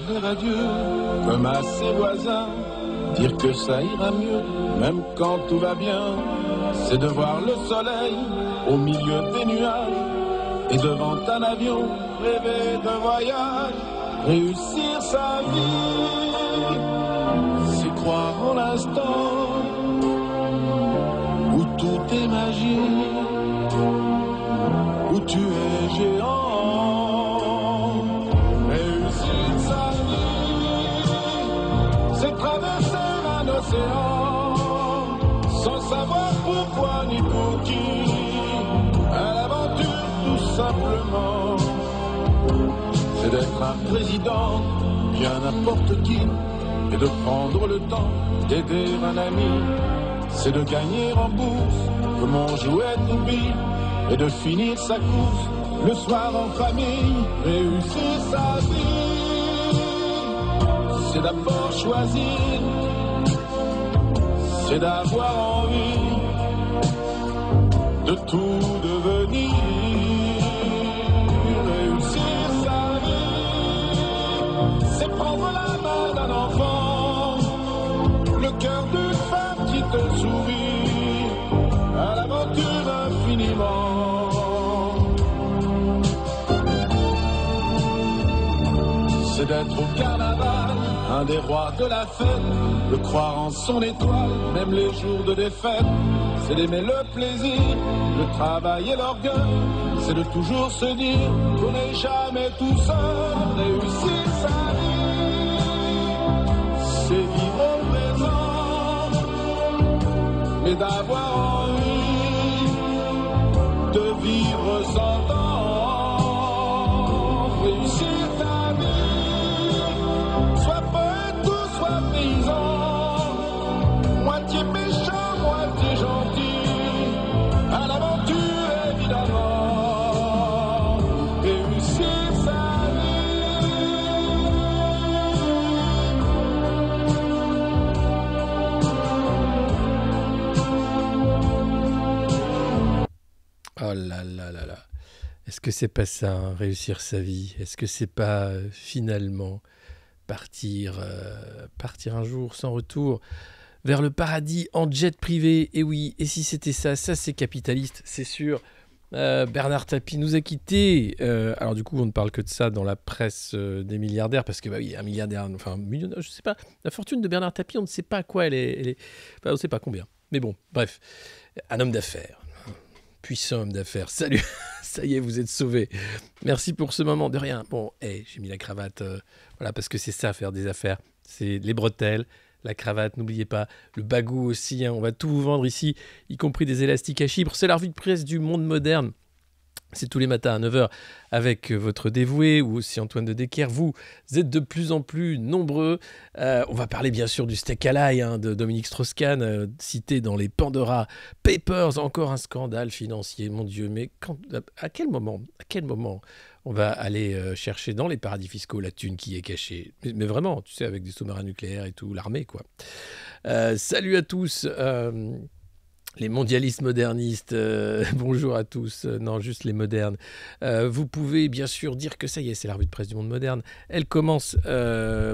vers Dieu, comme à ses voisins, dire que ça ira mieux, même quand tout va bien, c'est de voir le soleil au milieu des nuages, et devant un avion, rêver de voyage, réussir sa vie, c'est croire en l'instant, où tout est magie, où tu es géant. Réussir sa vie, c'est traverser un océan, sans savoir pourquoi ni pour qui, à l'aventure tout simplement. C'est d'être un président, bien n'importe qui, et de prendre le temps d'aider un ami. C'est de gagner en bourse, comme on jouait aux billes, et de finir sa course le soir en famille. Réussir sa vie, c'est d'abord choisir, c'est d'avoir envie de tout devenir. Réussir sa vie, c'est prendre la main d'un enfant, le cœur d'une femme qui te sourit, à l'aventure infiniment. C'est d'être au carnaval, un des rois de la fête, de croire en son étoile, même les jours de défaite. C'est d'aimer le plaisir, le travail et l'orgueil. C'est de toujours se dire qu'on n'est jamais tout seul. Réussir sa vie, c'est vivre au présent, mais d'avoir envie de vivre sans temps. Réussir ta vie, sois poète ou sois paysan, moitié méchant, moitié gentil, à l'aventure évidemment. Réussir sa Oh là là là là. Est-ce que c'est pas ça, hein, réussir sa vie? Est-ce que c'est pas finalement partir un jour sans retour vers le paradis en jet privé? Et oui, et si c'était ça c'est capitaliste, c'est sûr. Bernard Tapie nous a quittés. Alors du coup, on ne parle que de ça dans la presse des milliardaires, parce que bah oui, un milliardaire, enfin un millionnaire, je sais pas. La fortune de Bernard Tapie, on ne sait pas à quoi elle est, enfin, on ne sait pas combien. Mais bon, bref, un homme d'affaires. Puissant homme d'affaires. Salut, ça y est, vous êtes sauvés. Merci pour ce moment. De rien. Bon, j'ai mis la cravate, voilà, parce que c'est ça, faire des affaires. C'est les bretelles, la cravate, n'oubliez pas. Le bagou aussi, hein, on va tout vous vendre ici, y compris des élastiques à chibre. C'est la revue de presse du Monde Moderne. C'est tous les matins à 9h avec votre dévoué ou aussi Antoine de Decker. Vous êtes de plus en plus nombreux. On va parler bien sûr du steak à l'ail, hein, de Dominique Strauss-Kahn, cité dans les Pandora Papers. Encore un scandale financier, mon Dieu. Mais à quel moment on va aller chercher dans les paradis fiscaux la thune qui est cachée? Mais vraiment, tu sais, avec des sous-marins nucléaires et tout, l'armée, quoi. Salut à tous. Les mondialistes modernistes, bonjour à tous, non, juste les modernes. Vous pouvez bien sûr dire que ça y est, c'est la revue de presse du Monde Moderne. Elle commence,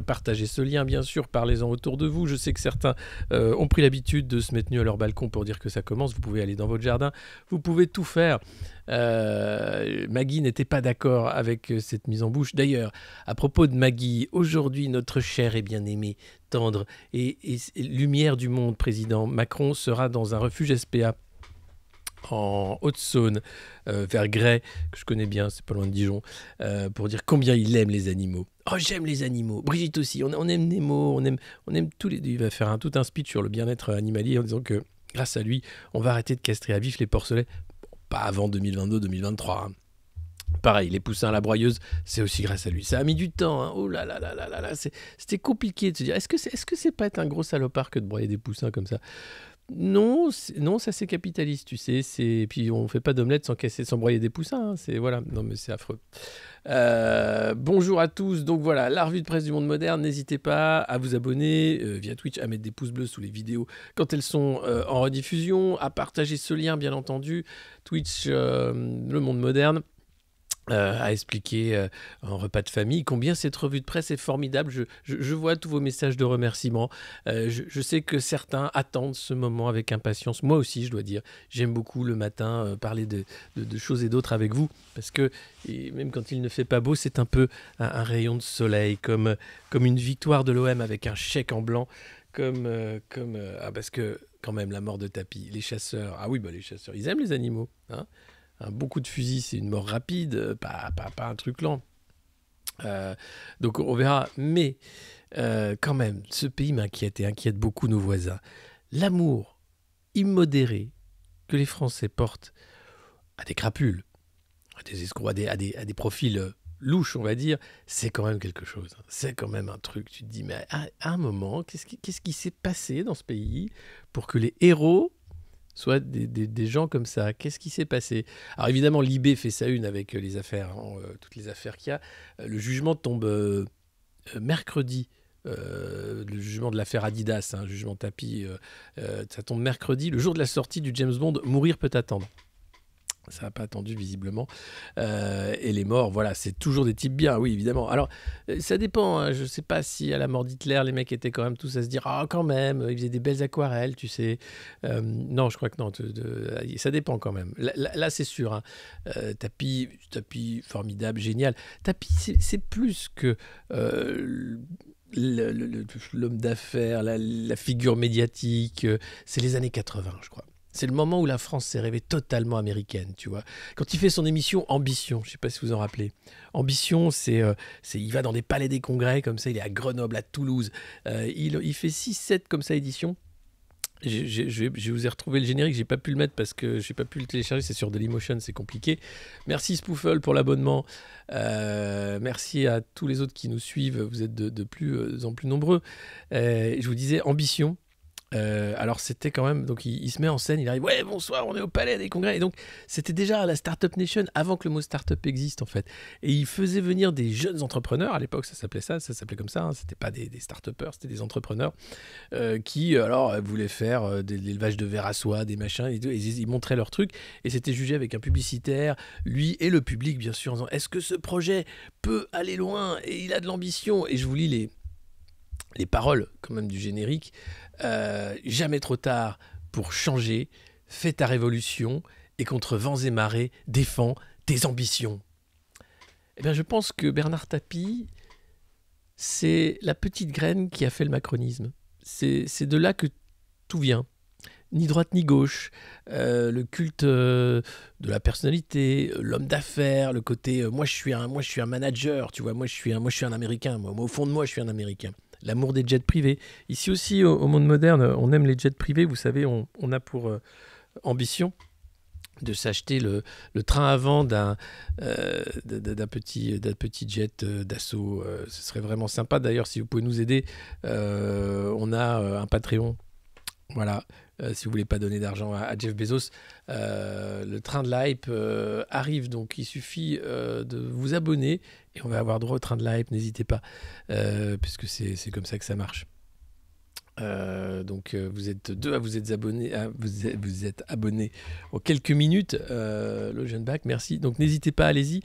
partagez ce lien bien sûr, parlez-en autour de vous. Je sais que certains ont pris l'habitude de se mettre nus à leur balcon pour dire que ça commence. Vous pouvez aller dans votre jardin, vous pouvez tout faire. Maggie n'était pas d'accord avec cette mise en bouche. D'ailleurs, à propos de Maggie, aujourd'hui, notre cher et bien-aimé, tendre et lumière du monde, président Macron sera dans un refuge SPA en Haute-Saône, vers Gray, que je connais bien, c'est pas loin de Dijon, pour dire combien il aime les animaux. Oh, j'aime les animaux. Brigitte aussi, on aime Nemo, on aime tous les deux. Il va faire tout un speech sur le bien-être animalier en disant que grâce à lui, on va arrêter de castrer à vif les porcelets. Pas avant 2022-2023. Hein. Pareil, les poussins à la broyeuse, c'est aussi grâce à lui. Ça a mis du temps. Hein. Oh là là là là là là. C'était compliqué de se dire, est-ce que c'est pas être un gros salopard que de broyer des poussins comme ça? Non, ça c'est capitaliste, tu sais. Et puis on fait pas d'omelette sans broyer des poussins. Hein. Voilà. Non mais c'est affreux. Bonjour à tous. Donc voilà, la revue de presse du Monde Moderne. N'hésitez pas à vous abonner via Twitch, à mettre des pouces bleus sous les vidéos quand elles sont en rediffusion, à partager ce lien bien entendu. Twitch, le Monde Moderne. à expliquer en repas de famille combien cette revue de presse est formidable. Je vois tous vos messages de remerciement. Je sais que certains attendent ce moment avec impatience. Moi aussi, je dois dire, j'aime beaucoup le matin parler de choses et d'autres avec vous, parce que même quand il ne fait pas beau, c'est un peu un rayon de soleil, comme une victoire de l'OM avec un chèque en blanc, parce que quand même la mort de Tapi, les chasseurs, ah oui, bah les chasseurs, ils aiment les animaux, hein. Beaucoup de fusils, c'est une mort rapide, pas un truc lent. Donc on verra. Mais quand même, ce pays m'inquiète et inquiète beaucoup nos voisins. L'amour immodéré que les Français portent à des crapules, à des escrocs, à des profils louches, on va dire, c'est quand même quelque chose. C'est quand même un truc. Tu te dis, mais à un moment, qu'est-ce qui s'est passé dans ce pays pour que les héros soit des gens comme ça. Qu'est-ce qui s'est passé? Alors évidemment, Libé fait sa une avec les affaires, hein, toutes les affaires qu'il y a. Le jugement tombe mercredi. Le jugement de l'affaire Adidas, hein, jugement Tapi, ça tombe mercredi, le jour de la sortie du James Bond, Mourir peut attendre. Ça n'a pas attendu visiblement. Et les morts, voilà, c'est toujours des types bien, oui, évidemment. Alors, ça dépend. Hein, je ne sais pas si à la mort d'Hitler, les mecs étaient quand même tous à se dire « Ah, quand même, ils faisaient des belles aquarelles, tu sais. » Non, je crois que non. Ça dépend quand même. Là c'est sûr. Hein. Tapi, formidable, génial. Tapi, c'est plus que l'homme d'affaires, la figure médiatique. C'est les années 80, je crois. C'est le moment où la France s'est rêvée totalement américaine, tu vois. Quand il fait son émission Ambition, je ne sais pas si vous en rappelez. Ambition, il va dans des palais des congrès, comme ça, il est à Grenoble, à Toulouse. Il fait 6-7 comme ça éditions. Je vous ai retrouvé le générique, j'ai pas pu le mettre parce que j'ai pas pu le télécharger, c'est sur Dailymotion, c'est compliqué. Merci Spoofle pour l'abonnement. Merci à tous les autres qui nous suivent, vous êtes de plus en plus nombreux. Je vous disais Ambition. Alors c'était quand même, donc il se met en scène, il arrive, ouais bonsoir, on est au palais des congrès, et donc c'était déjà la Startup Nation avant que le mot startup existe en fait, et il faisait venir des jeunes entrepreneurs, à l'époque ça s'appelait comme ça, hein, c'était pas des start-upers, c'était des entrepreneurs qui alors voulaient faire de l'élevage de vers à soie, des machins, et ils montraient leur truc, et c'était jugé avec un publicitaire, lui et le public bien sûr, en disant est-ce que ce projet peut aller loin, et il a de l'ambition, et je vous lis les paroles quand même du générique. Jamais trop tard pour changer, fais ta révolution et contre vents et marées, défends tes ambitions. Eh bien, je pense que Bernard Tapie, c'est la petite graine qui a fait le macronisme. C'est de là que tout vient. Ni droite ni gauche, le culte de la personnalité, l'homme d'affaires, le côté moi je suis un manager, tu vois, moi je suis un Américain, moi au fond de moi je suis un Américain. L'amour des jets privés. Ici aussi, au monde moderne, on aime les jets privés. Vous savez, on a pour ambition de s'acheter le train à vent d'un petit jet d'assaut. Ce serait vraiment sympa. D'ailleurs, si vous pouvez nous aider, on a un Patreon. Voilà, si vous voulez pas donner d'argent à Jeff Bezos, le train de l'hype arrive, donc il suffit de vous abonner et on va avoir droit au train de l'hype, n'hésitez pas, puisque c'est comme ça que ça marche. Donc vous êtes deux à vous être abonnés, vous êtes abonnés en quelques minutes. Le jeune bac, merci. Donc n'hésitez pas, allez-y.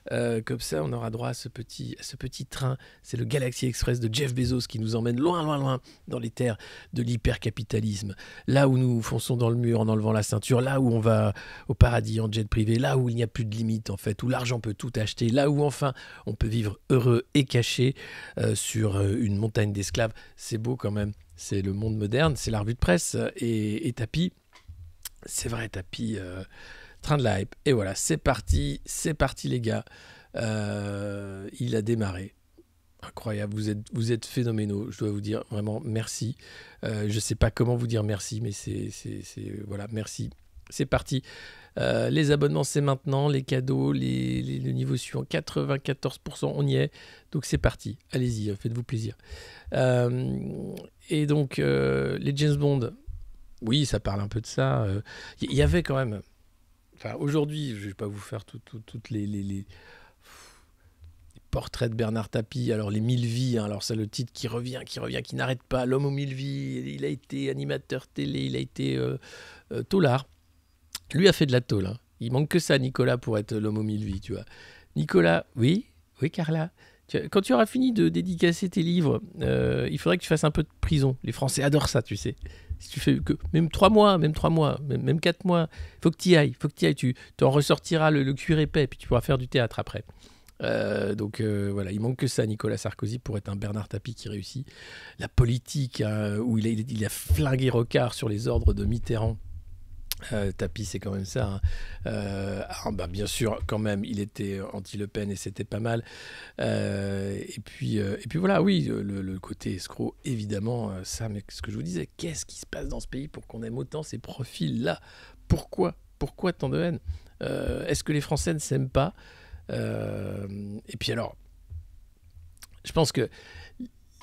Comme ça, on aura droit à ce petit train. C'est le Galaxy Express de Jeff Bezos qui nous emmène loin, loin, loin dans les terres de l'hypercapitalisme. Là où nous fonçons dans le mur en enlevant la ceinture, là où on va au paradis en jet privé, là où il n'y a plus de limite en fait, où l'argent peut tout acheter, là où enfin on peut vivre heureux et caché sur une montagne d'esclaves. C'est beau quand même. C'est le monde moderne, c'est la revue de presse et Tapi, c'est vrai, Tapi, train de la hype. Et voilà, c'est parti les gars. Il a démarré. Incroyable, vous êtes phénoménaux, je dois vous dire vraiment merci. Je ne sais pas comment vous dire merci, mais c'est voilà, merci. C'est parti. Les abonnements, c'est maintenant. Les cadeaux, le niveau suivant, 94%, on y est. Donc c'est parti. Allez-y, faites-vous plaisir. Et donc, les James Bond, oui, ça parle un peu de ça. Il y avait quand même... Enfin, aujourd'hui, je ne vais pas vous faire toutes les portraits de Bernard Tapie. Alors, les 1000 vies, hein, alors c'est le titre qui revient, qui n'arrête pas. L'homme aux 1000 vies, il a été animateur télé, il a été taulard. Lui a fait de la tôle. Hein. Il manque que ça, Nicolas, pour être l'homme aux 1000 vies, tu vois. Nicolas, oui, oui, Carla. Quand tu auras fini de dédicacer tes livres, il faudrait que tu fasses un peu de prison. Les Français adorent ça, tu sais. Si tu fais que même 3 mois, même 4 mois, faut que tu y ailles, tu en ressortiras le cuir épais, puis tu pourras faire du théâtre après. Donc voilà, il manque que ça, Nicolas Sarkozy, pour être un Bernard Tapie qui réussit. La politique, hein, où il a flingué Rocard sur les ordres de Mitterrand. Tapie, c'est quand même ça. Hein. Bien sûr, quand même, il était anti-Le Pen et c'était pas mal. Et puis voilà, oui, le côté escroc, évidemment, ça, mais ce que je vous disais, qu'est-ce qui se passe dans ce pays pour qu'on aime autant ces profils-là? Pourquoi tant de haine? Est-ce que les Français ne s'aiment pas? Et puis alors, je pense que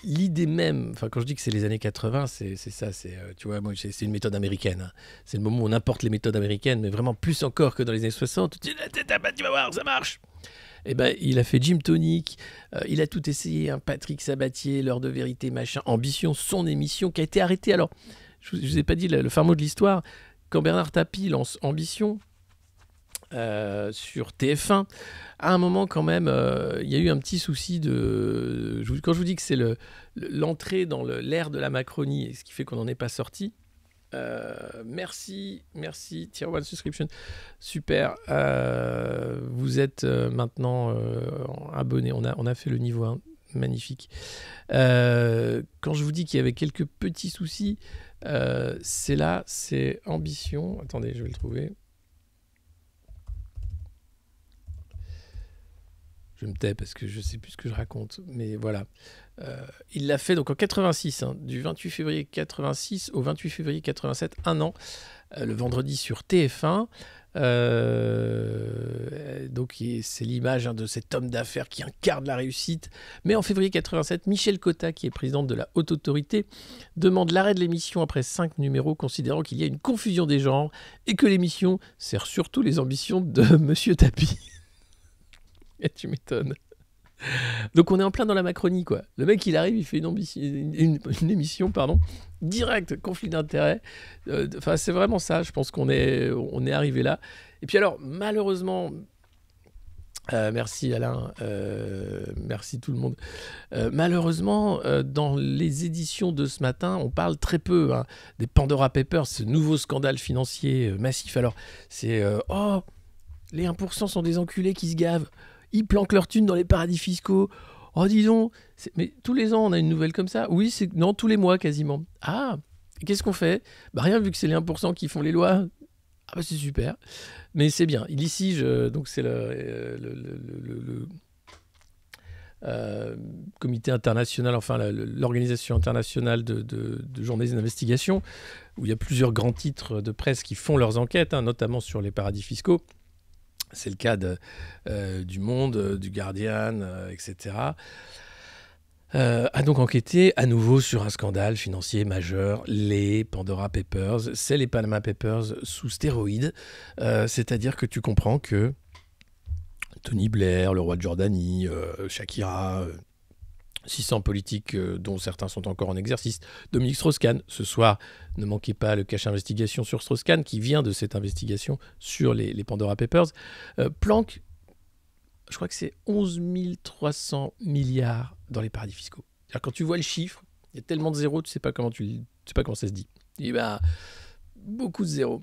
l'idée même, enfin quand je dis que c'est les années 80, c'est ça, tu vois, moi c'est une méthode américaine. Hein. C'est le moment où on importe les méthodes américaines, mais vraiment plus encore que dans les années 60. Tu vas voir, ça marche. Eh ben, il a fait Gym Tonic, il a tout essayé, hein, Patrick Sabatier, L'heure de vérité, machin, Ambition, son émission qui a été arrêtée. Alors, je vous ai pas dit le fin mot de l'histoire. Quand Bernard Tapie lance Ambition sur TF1, à un moment quand même, il y a eu un petit souci de... Quand je vous dis que c'est l'entrée dans l'ère de la Macronie, et ce qui fait qu'on n'en est pas sorti. Merci, Tier 1 Subscription. Super. Vous êtes maintenant abonnés. On a fait le niveau 1. Magnifique. Quand je vous dis qu'il y avait quelques petits soucis, c'est Ambition. Attendez, je vais le trouver. Je me tais parce que je ne sais plus ce que je raconte. Mais voilà. Il l'a fait donc en 86, hein, du 28 février 86 au 28 février 87, un an, le vendredi sur TF1. Donc c'est l'image, hein, de cet homme d'affaires qui incarne la réussite. Mais en février 87, Michel Cotta, qui est présidente de la Haute Autorité, demande l'arrêt de l'émission après 5 numéros, considérant qu'il y a une confusion des genres et que l'émission sert surtout les ambitions de Monsieur Tapie. Et tu m'étonnes. Donc on est en plein dans la Macronie, quoi. Le mec, il arrive, il fait une émission, direct, conflit d'intérêts. Enfin, c'est vraiment ça. Je pense qu'on est arrivé là. Et puis alors, malheureusement, merci Alain, merci tout le monde. Malheureusement, dans les éditions de ce matin, on parle très peu, hein, des Pandora Papers, ce nouveau scandale financier massif. Alors, c'est les 1% sont des enculés qui se gavent. Ils planquent leur thune dans les paradis fiscaux. Oh, dis donc, mais tous les ans, on a une nouvelle comme ça? Oui, non, tous les mois quasiment. Ah, qu'est-ce qu'on fait? Rien, vu que c'est les 1% qui font les lois. Ah bah c'est super. Mais c'est bien. Il litige, donc c'est le comité international, enfin l'organisation internationale de journalistes d'investigation, où il y a plusieurs grands titres de presse qui font leurs enquêtes, hein, notamment sur les paradis fiscaux. C'est le cas du Monde, du Guardian, etc. A donc enquêté à nouveau sur un scandale financier majeur, les Pandora Papers. C'est les Panama Papers sous stéroïdes. C'est-à-dire que tu comprends que Tony Blair, le roi de Jordanie, Shakira, 600 politiques dont certains sont encore en exercice, Dominique Strauss-Kahn, ce soir, ne manquez pas le cache investigation sur Strauss-Kahn, qui vient de cette investigation sur les Pandora Papers, planque, je crois que c'est 11 300 milliards dans les paradis fiscaux. C'est-à-dire, quand tu vois le chiffre, il y a tellement de zéros, tu sais pas comment ça se dit. Et beaucoup de zéros.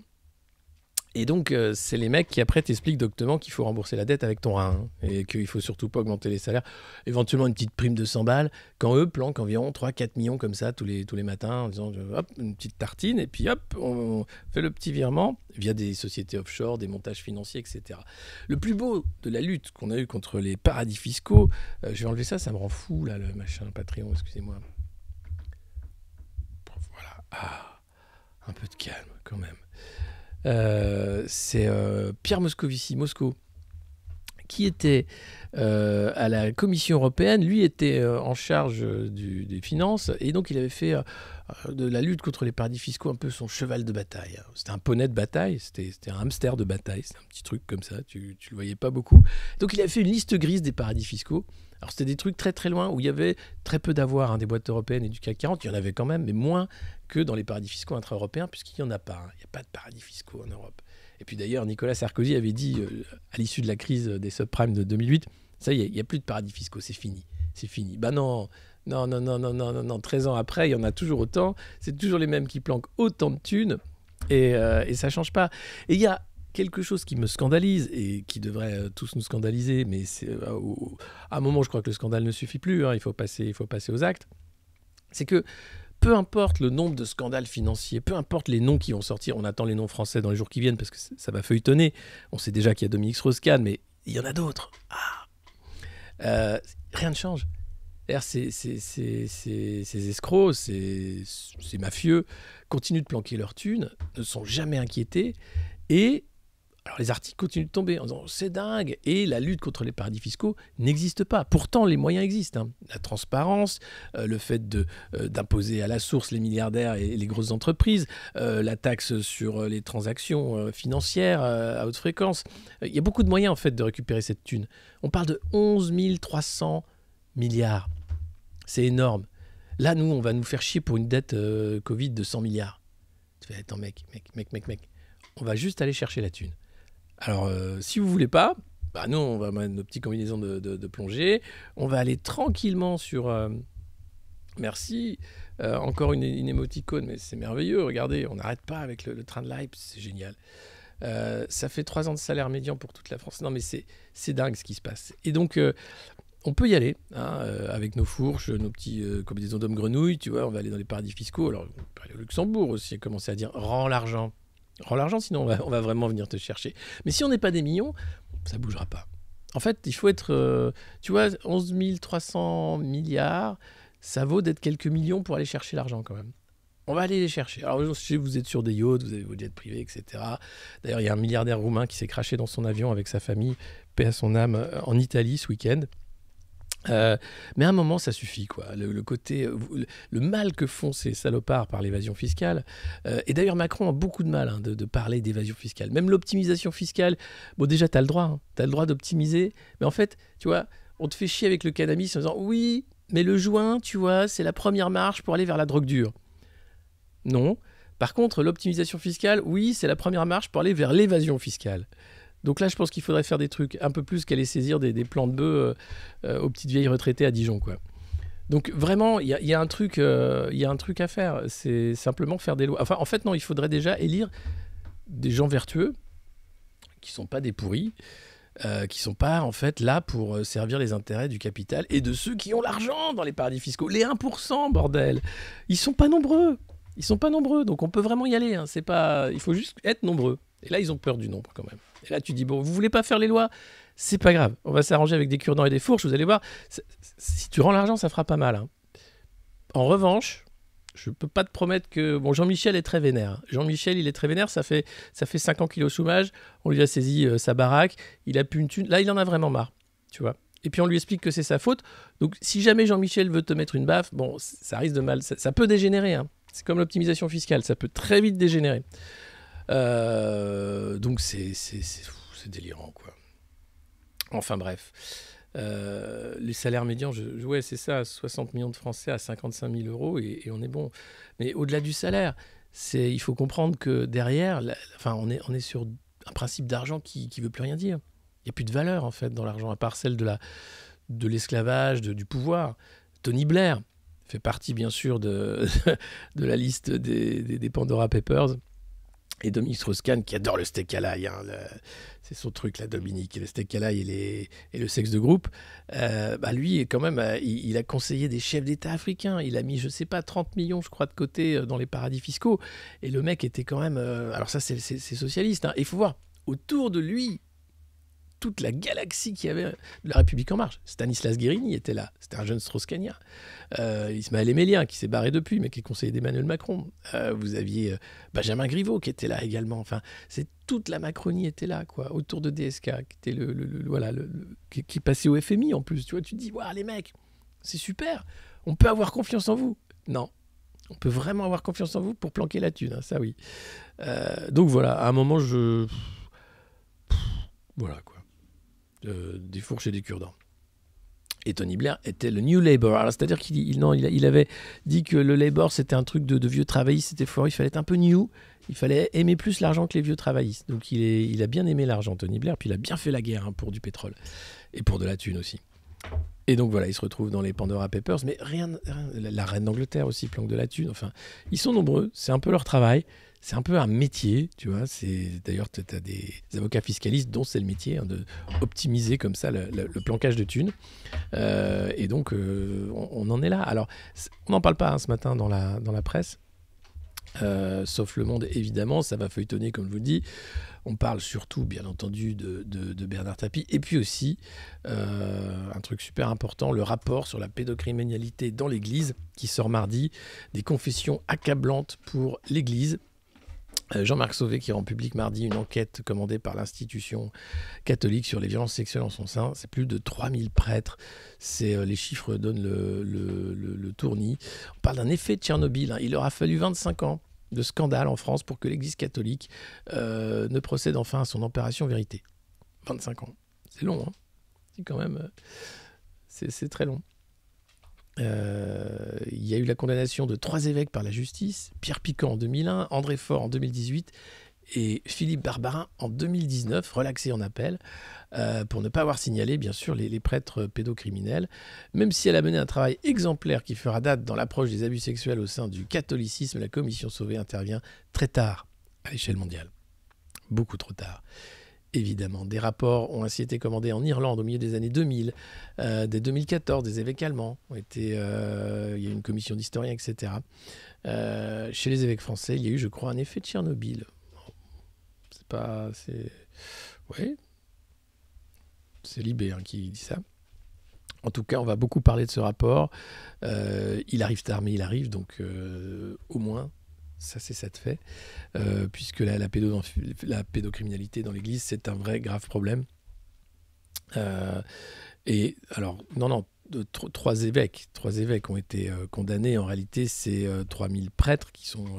Et donc, c'est les mecs qui après t'expliquent doctement qu'il faut rembourser la dette avec ton rein, hein, et qu'il faut surtout pas augmenter les salaires. Éventuellement, une petite prime de 100 balles, quand eux planquent environ 3-4 millions comme ça tous les matins, en disant hop, une petite tartine, et puis hop, on fait le petit virement via des sociétés offshore, des montages financiers, etc. Le plus beau de la lutte qu'on a eue contre les paradis fiscaux, je vais enlever ça me rend fou, là, le machin Patreon, excusez-moi. Voilà, un peu de calme quand même. C'est Pierre Moscovici, qui était à la Commission européenne. Lui était en charge des finances, et donc il avait fait de la lutte contre les paradis fiscaux un peu son cheval de bataille. C'était un poney de bataille, c'était un hamster de bataille, c'était un petit truc comme ça, tu le voyais pas beaucoup. Donc il avait fait une liste grise des paradis fiscaux. Alors c'était des trucs très très loin, où il y avait très peu d'avoirs, hein, des boîtes européennes et du CAC 40, il y en avait quand même, mais moins que dans les paradis fiscaux intra-européens, puisqu'il n'y en a pas. Il n'y a pas de paradis fiscaux en Europe. Et puis d'ailleurs, Nicolas Sarkozy avait dit, à l'issue de la crise des subprimes de 2008, ça y est, il n'y a plus de paradis fiscaux, c'est fini. C'est fini. Bah non, non, non, non, non, non, non, non. 13 ans après, il y en a toujours autant. C'est toujours les mêmes qui planquent autant de thunes et ça ne change pas. Et il y a quelque chose qui me scandalise et qui devrait tous nous scandaliser, mais à un moment, je crois que le scandale ne suffit plus, hein, il faut passer aux actes. C'est que peu importe le nombre de scandales financiers, peu importe les noms qui vont sortir, on attend les noms français dans les jours qui viennent parce que ça va feuilletonner. On sait déjà qu'il y a Dominique Strauss-Kahn, mais il y en a d'autres. Rien ne change. Ces escrocs, ces mafieux continuent de planquer leurs thunes, ne sont jamais inquiétés et alors les articles continuent de tomber en disant c'est dingue et la lutte contre les paradis fiscaux n'existe pas. Pourtant les moyens existent, hein. La transparence, le fait d'imposer à la source les milliardaires et les grosses entreprises, la taxe sur les transactions financières à haute fréquence. Il y a beaucoup de moyens en fait de récupérer cette thune. On parle de 11 300 milliards. C'est énorme. Là, nous, on va nous faire chier pour une dette Covid de 100 milliards. Tu fais, attends, mec. On va juste aller chercher la thune. Alors, si vous voulez pas, bah nous, on va mettre nos petites combinaisons de plongée. On va aller tranquillement sur... merci. Encore une émoticône, mais c'est merveilleux. Regardez, on n'arrête pas avec le train de Life. C'est génial. Ça fait 3 ans de salaire médian pour toute la France. Non, mais c'est dingue ce qui se passe. Et donc... on peut y aller, hein, avec nos fourches, nos petits combinaisons d'hommes grenouilles, tu vois, on va aller dans les paradis fiscaux. Alors, on peut aller au Luxembourg aussi, commencer à dire rends l'argent. Rends l'argent, sinon on va vraiment venir te chercher. Mais si on n'est pas des millions, ça ne bougera pas. En fait, il faut être, tu vois, 11 300 milliards, ça vaut d'être quelques millions pour aller chercher l'argent quand même. On va aller les chercher. Alors, si vous êtes sur des yachts, vous avez vos jets privés, etc. D'ailleurs, il y a un milliardaire roumain qui s'est craché dans son avion avec sa famille, paix à son âme, en Italie ce week-end. Mais à un moment ça suffit quoi, le mal que font ces salopards par l'évasion fiscale, et d'ailleurs Macron a beaucoup de mal hein, de parler d'évasion fiscale, même l'optimisation fiscale. Bon, déjà t'as le droit d'optimiser, mais en fait tu vois, on te fait chier avec le cannabis en disant oui mais le joint tu vois c'est la première marche pour aller vers la drogue dure. Non, par contre l'optimisation fiscale, oui c'est la première marche pour aller vers l'évasion fiscale. Donc là, je pense qu'il faudrait faire des trucs un peu plus qu'aller saisir des plans de bœufs aux petites vieilles retraitées à Dijon, quoi. Donc vraiment, il y a un truc à faire. C'est simplement faire des lois. Enfin, en fait, non, il faudrait déjà élire des gens vertueux qui sont pas des pourris, qui sont pas en fait là pour servir les intérêts du capital et de ceux qui ont l'argent dans les paradis fiscaux. Les 1%, bordel, ils sont pas nombreux. Donc on peut vraiment y aller. Hein. Il faut juste être nombreux. Et là, ils ont peur du nombre quand même. Et là, tu dis, bon, vous voulez pas faire les lois ? C'est pas grave. On va s'arranger avec des cure-dents et des fourches. Vous allez voir, si tu rends l'argent, ça fera pas mal. Hein. En revanche, je peux pas te promettre que... Bon, Jean-Michel est très vénère. Jean-Michel, il est très vénère. Ça fait 5 ans qu'il est au chômage. On lui a saisi sa baraque. Il a plus une thune. Là, il en a vraiment marre. Tu vois ? Et puis, on lui explique que c'est sa faute. Donc, si jamais Jean-Michel veut te mettre une baffe, bon, ça risque de mal... Ça peut dégénérer. Hein. C'est comme l'optimisation fiscale. Ça peut très vite dégénérer. Donc c'est délirant quoi. Enfin bref, les salaires médians, ouais c'est ça, 60 millions de Français à 55 000 euros et on est bon. Mais au-delà du salaire, il faut comprendre que derrière, on est sur un principe d'argent qui veut plus rien dire. Il n'y a plus de valeur en fait dans l'argent à part celle de l'esclavage, du pouvoir. Tony Blair fait partie bien sûr de la liste des Pandora Papers. Et Dominique Strauss-Kahn, qui adore le steak à l'ail, hein, c'est son truc, là, Dominique, le steak à l'ail et le sexe de groupe. Lui, quand même, il a conseillé des chefs d'État africains. Il a mis, je sais pas, 30 millions, je crois, de côté dans les paradis fiscaux. Et le mec était quand même... alors ça, c'est socialiste. Hein. Il faut voir, autour de lui, toute la galaxie qu'il y avait de la République En Marche. Stanislas Guérini était là. C'était un jeune Strauss-Kahnien. Ismaël Emelien, qui s'est barré depuis, mais qui est conseiller d'Emmanuel Macron. Vous aviez Benjamin Griveaux, qui était là également. Enfin, toute la Macronie était là, quoi, autour de DSK, qui était qui passait au FMI en plus. Tu vois, tu te dis, waouh, les mecs, c'est super. On peut avoir confiance en vous. Non. On peut vraiment avoir confiance en vous pour planquer la thune, hein, ça oui. Donc voilà, à un moment, voilà, quoi. Des fourches et des cure-dents. Et Tony Blair était le New Labour. Alors, c'est-à-dire qu'il avait dit que le Labour, c'était un truc de vieux travaillistes, c'était fort, il fallait être un peu new. Il fallait aimer plus l'argent que les vieux travaillistes. Donc il a bien aimé l'argent, Tony Blair, puis il a bien fait la guerre pour du pétrole. Et pour de la thune aussi. Et donc voilà, il se retrouve dans les Pandora Papers, mais rien, la reine d'Angleterre aussi planque de la thune. Enfin, ils sont nombreux, c'est un peu leur travail, c'est un peu un métier, tu vois. D'ailleurs, tu as des avocats fiscalistes dont c'est le métier de optimiser comme ça le planquage de thunes. Et donc, on en est là. Alors, on n'en parle pas ce matin dans la presse. Sauf Le Monde, évidemment, ça va feuilletonner, comme je vous le dis. On parle surtout, bien entendu, de Bernard Tapie. Et puis aussi, un truc super important, le rapport sur la pédocriminalité dans l'Église, qui sort mardi, des confessions accablantes pour l'Église. Jean-Marc Sauvé qui rend public mardi une enquête commandée par l'institution catholique sur les violences sexuelles en son sein. C'est plus de 3000 prêtres. Les chiffres donnent le tournis. On parle d'un effet de Tchernobyl. Il aura fallu 25 ans de scandale en France pour que l'Église catholique ne procède enfin à son opération vérité. 25 ans. C'est long, hein. C'est quand même... c'est très long. Il y a eu la condamnation de 3 évêques par la justice, Pierre Piquant en 2001, André Faure en 2018 et Philippe Barbarin en 2019, relaxé en appel, pour ne pas avoir signalé, bien sûr, les prêtres pédocriminels, même si elle a mené un travail exemplaire qui fera date dans l'approche des abus sexuels au sein du catholicisme. La commission Sauvé intervient très tard à l'échelle mondiale, beaucoup trop tard. Évidemment, des rapports ont ainsi été commandés en Irlande au milieu des années 2000, dès 2014, des évêques allemands ont été, il y a eu une commission d'historiens, etc. Chez les évêques français, il y a eu, je crois, un effet de Tchernobyl. Oui, c'est Libé qui dit ça. En tout cas, on va beaucoup parler de ce rapport. Il arrive tard, mais il arrive, donc au moins... Ça, c'est ça de fait, puisque la pédocriminalité dans l'Église, c'est un vrai grave problème. Et alors, non, 3 évêques ont été condamnés. En réalité, c'est 3000 prêtres qui sont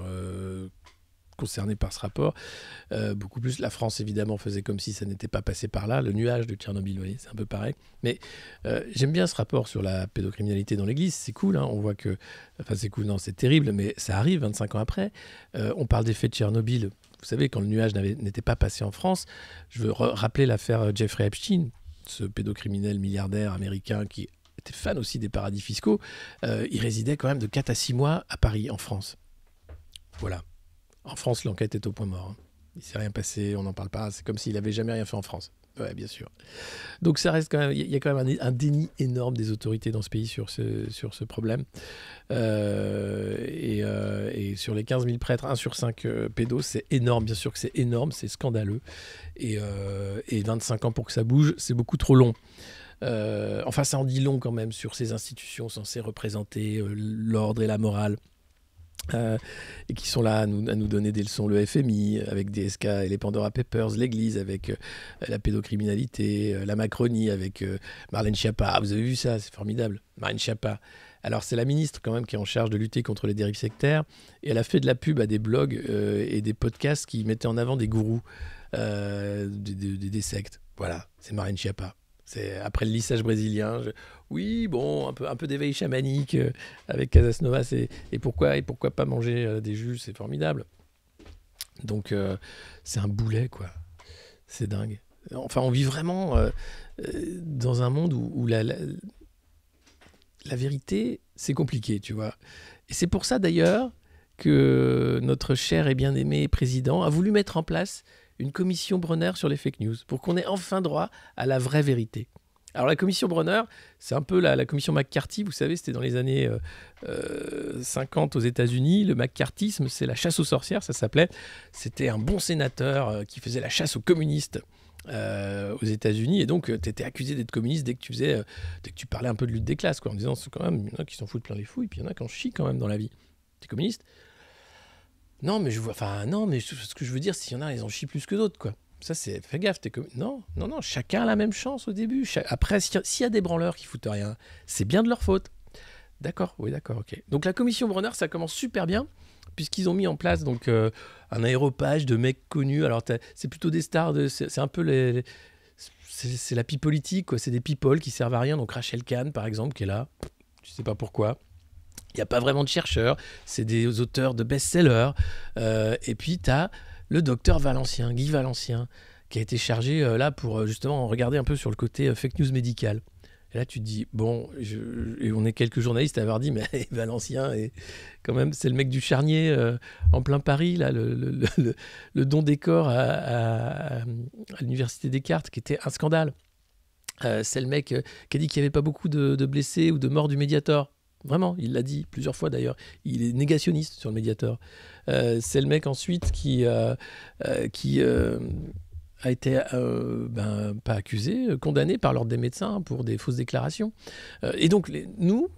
concernés par ce rapport. Beaucoup plus. La France, évidemment, faisait comme si ça n'était pas passé par là. Le nuage de Tchernobyl, vous voyez, c'est un peu pareil. Mais j'aime bien ce rapport sur la pédocriminalité dans l'Église. C'est cool, hein. On voit que... Enfin, c'est cool, non, c'est terrible, mais ça arrive 25 ans après. On parle d'effet de Tchernobyl. Vous savez, quand le nuage n'était pas passé en France, je veux rappeler l'affaire Jeffrey Epstein, ce pédocriminel milliardaire américain qui était fan aussi des paradis fiscaux. Il résidait quand même de 4 à 6 mois à Paris, en France. Voilà. En France, l'enquête est au point mort. Il ne s'est rien passé, on n'en parle pas. C'est comme s'il n'avait jamais rien fait en France. Ouais, bien sûr. Donc ça reste quand même, il y a quand même un déni énorme des autorités dans ce pays sur ce problème. Et sur les 15 000 prêtres, 1 sur 5 pédos, c'est énorme. Bien sûr que c'est énorme, c'est scandaleux. Et 25 ans pour que ça bouge, c'est beaucoup trop long. Enfin, ça en dit long quand même sur ces institutions censées représenter l'ordre et la morale. Et qui sont là à nous donner des leçons, le FMI avec DSK et les Pandora Papers, l'Église avec la pédocriminalité, la Macronie avec Marlène Schiappa. Ah, vous avez vu ça, c'est formidable, Marlène Schiappa. Alors c'est la ministre quand même qui est en charge de lutter contre les dérives sectaires et elle a fait de la pub à des blogs et des podcasts qui mettaient en avant des gourous des sectes. Voilà, c'est Marlène Schiappa. C'est après le lissage brésilien. Oui, bon, un peu d'éveil chamanique avec Casas Novas et pourquoi pas manger des jus, c'est formidable. Donc c'est un boulet, quoi. C'est dingue. Enfin, on vit vraiment dans un monde où la vérité, c'est compliqué, tu vois. Et c'est pour ça d'ailleurs que notre cher et bien-aimé président a voulu mettre en place une commission Bronner sur les fake news, pour qu'on ait enfin droit à la vraie vérité. Alors la commission Bronner, c'est un peu la commission McCarthy, vous savez, c'était dans les années 50 aux États-Unis. Le McCarthyisme, c'est la chasse aux sorcières, ça s'appelait. C'était un bon sénateur qui faisait la chasse aux communistes aux États-Unis, et donc tu étais accusé d'être communiste dès que tu parlais un peu de lutte des classes, quoi, en disant c'est quand même, il y en a qui s'en foutent plein les fouilles, puis il y en a qui en chient quand même dans la vie. T'es communiste ? Non, mais ce que je veux dire, c'est qu'il y en a, ils en chient plus que d'autres, quoi. Ça, c'est... Fais gaffe, Non, chacun a la même chance au début. Après, s'il y a des branleurs qui foutent rien, c'est bien de leur faute. D'accord, oui, d'accord, ok. Donc la commission Bronner, ça commence super bien, puisqu'ils ont mis en place donc, un aéropage de mecs connus. Alors, c'est plutôt des stars, c'est un peu c'est la politique, quoi. C'est des people qui servent à rien. Donc Rachel Kahn, par exemple, qui est là, je sais pas pourquoi. Il n'y a pas vraiment de chercheurs, c'est des auteurs de best-sellers. Et puis, tu as le docteur Valencien, Guy Valencien, qui a été chargé là pour justement regarder un peu sur le côté fake news médical. Et là, tu te dis, bon, et on est quelques journalistes à avoir dit, mais Valencien, et quand même, c'est le mec du Charnier en plein Paris, là, le don des corps à l'université Descartes, qui était un scandale. C'est le mec qui a dit qu'il n'y avait pas beaucoup de blessés ou de morts du Mediator. Vraiment, il l'a dit plusieurs fois d'ailleurs. Il est négationniste sur le Mediator. C'est le mec ensuite qui a été, pas accusé, condamné par l'ordre des médecins pour des fausses déclarations. Et donc, nous,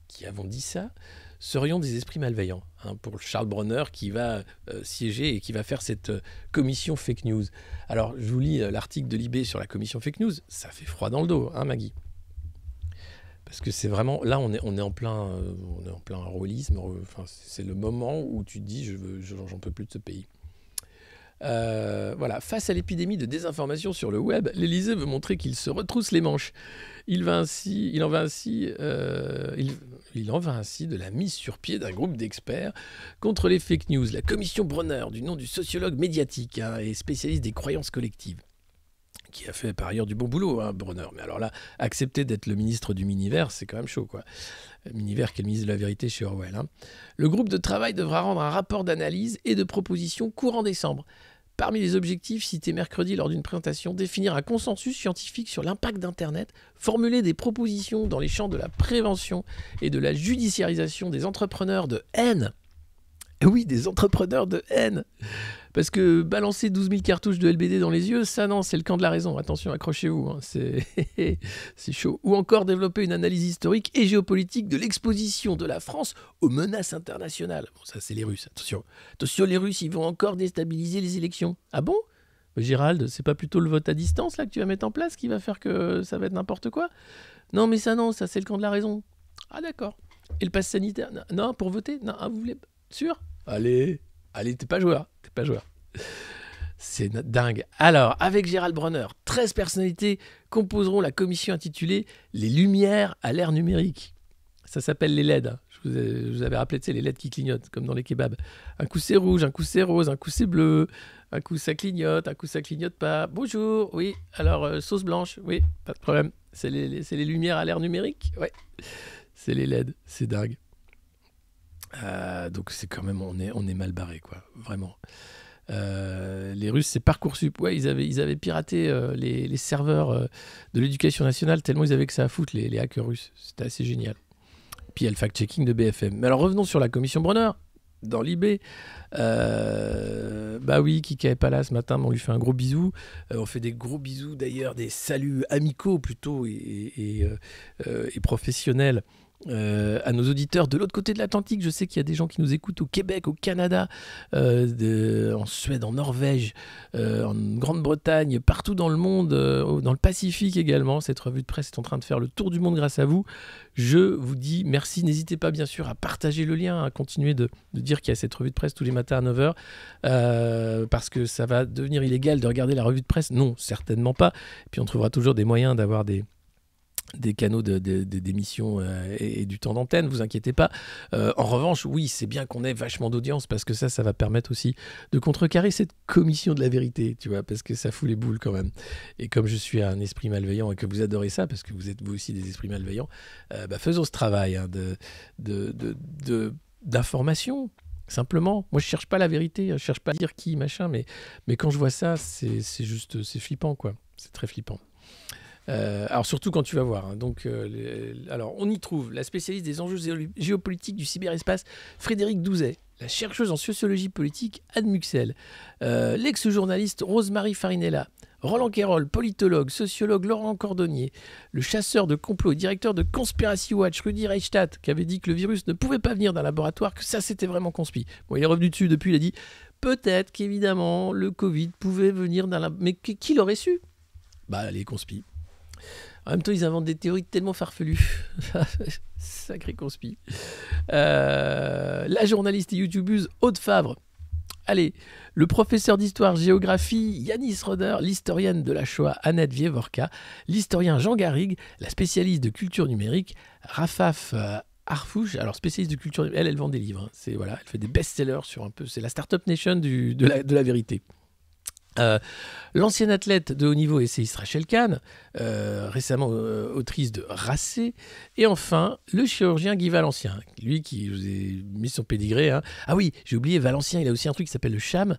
qui avons dit ça, serions des esprits malveillants, hein, pour Charles Bronner qui va siéger et qui va faire cette commission fake news. Alors, je vous lis l'article de Libé sur la commission fake news. Ça fait froid dans le dos, hein, Maggie? Parce que c'est vraiment... Là, on est en plein rôlisme. Enfin, c'est le moment où tu te dis, j'en peux plus de ce pays. Voilà. Face à l'épidémie de désinformation sur le web, l'Élysée veut montrer qu'il se retrousse les manches. Il en va ainsi de la mise sur pied d'un groupe d'experts contre les fake news. La commission Bronner, du nom du sociologue médiatique, hein, et spécialiste des croyances collectives, qui a fait par ailleurs du bon boulot, hein, Bronner. Mais alors là, accepter d'être le ministre du Miniver, c'est quand même chaud, quoi. Miniver qui est le ministre de la vérité chez Orwell. Hein. Le groupe de travail devra rendre un rapport d'analyse et de propositions courant décembre. Parmi les objectifs cités mercredi lors d'une présentation, définir un consensus scientifique sur l'impact d'Internet, formuler des propositions dans les champs de la prévention et de la judiciarisation des entrepreneurs de haine. Oui, des entrepreneurs de haine. Parce que balancer 12 000 cartouches de LBD dans les yeux, ça non, c'est le camp de la raison. Attention, accrochez-vous, hein, c'est chaud. Ou encore développer une analyse historique et géopolitique de l'exposition de la France aux menaces internationales. Bon, ça c'est les Russes, attention. Attention, les Russes, ils vont encore déstabiliser les élections. Ah bon ? Gérald, c'est pas plutôt le vote à distance là que tu vas mettre en place qui va faire que ça va être n'importe quoi ? Non, mais ça non, ça c'est le camp de la raison. Ah d'accord. Et le pass sanitaire ? Non, pour voter ? Non, ah, vous voulez... Sûr ? Allez, t'es pas joueur. C'est dingue. Alors, avec Gérald Bronner, 13 personnalités composeront la commission intitulée « Les Lumières à l'ère numérique ». Ça s'appelle les LED. Hein. Je vous avais rappelé, tu sais, les LED qui clignotent, comme dans les kebabs. Un coup c'est rouge, un coup c'est rose, un coup c'est bleu, un coup ça clignote, un coup ça clignote pas. Bonjour, oui, alors sauce blanche, oui, pas de problème. C'est les lumières à l'ère numérique, ouais. C'est les LED, c'est dingue. Donc c'est quand même, on est mal barré, quoi, vraiment. Les Russes, c'est Parcoursup. Ouais, ils avaient piraté les serveurs de l'éducation nationale tellement ils avaient que ça à foutre, les hackers russes. C'était assez génial. Puis il y a le fact-checking de BFM. Mais alors revenons sur la commission Bronner, dans l'IB. Bah oui, Kika est pas là ce matin, mais on lui fait un gros bisou. On fait des gros bisous d'ailleurs, des saluts amicaux plutôt et professionnels. À nos auditeurs de l'autre côté de l'Atlantique. Je sais qu'il y a des gens qui nous écoutent au Québec, au Canada, en Suède, en Norvège, en Grande-Bretagne, partout dans le monde, dans le Pacifique également. Cette revue de presse est en train de faire le tour du monde grâce à vous. Je vous dis merci. N'hésitez pas bien sûr à partager le lien, à continuer de dire qu'il y a cette revue de presse tous les matins à 9h, parce que ça va devenir illégal de regarder la revue de presse. Non, certainement pas. Et puis on trouvera toujours des moyens d'avoir des canaux d'émission et du temps d'antenne, vous inquiétez pas. En revanche, oui, c'est bien qu'on ait vachement d'audience parce que ça va permettre aussi de contrecarrer cette commission de la vérité, tu vois, parce que ça fout les boules quand même. Et comme je suis un esprit malveillant et que vous adorez ça, parce que vous êtes vous aussi des esprits malveillants, faisons ce travail hein, d'information. Simplement, moi je cherche pas la vérité, je cherche pas à dire qui, machin, mais quand je vois ça, c'est flippant, quoi. C'est très flippant. Alors surtout quand tu vas voir. Hein. Donc, alors on y trouve la spécialiste des enjeux géopolitiques du cyberespace, Frédéric Douzet, la chercheuse en sociologie politique, Anne Muxel, l'ex-journaliste Rosemary Farinella, Roland Quérol, politologue, sociologue Laurent Cordonnier, le chasseur de complots et directeur de Conspiracy Watch, Rudi Reichstadt, qui avait dit que le virus ne pouvait pas venir d'un laboratoire, que ça c'était vraiment conspi. Bon, il est revenu dessus depuis, il a dit peut-être qu'évidemment le Covid pouvait venir d'un laboratoire. Mais qui l'aurait su ? Les conspis. En même temps, ils inventent des théories tellement farfelues. Sacré conspi. La journaliste et youtubeuse Aude Favre. Allez, le professeur d'histoire-géographie Yanis Roder, l'historienne de la Shoah Annette Vievorka, l'historien Jean Garrigue, la spécialiste de culture numérique Rafaf Harfouche, alors spécialiste de culture, elle vend des livres. Hein. Voilà, elle fait des best-sellers sur un peu. C'est la Startup Nation de la vérité. L'ancienne athlète de haut niveau essayiste Rachel Kahn, récemment autrice de Racé, et enfin le chirurgien Guy Valencien, lui qui vous ai mis son pédigré. Hein. Ah oui, j'ai oublié, Valencien, il a aussi un truc qui s'appelle le CHAM,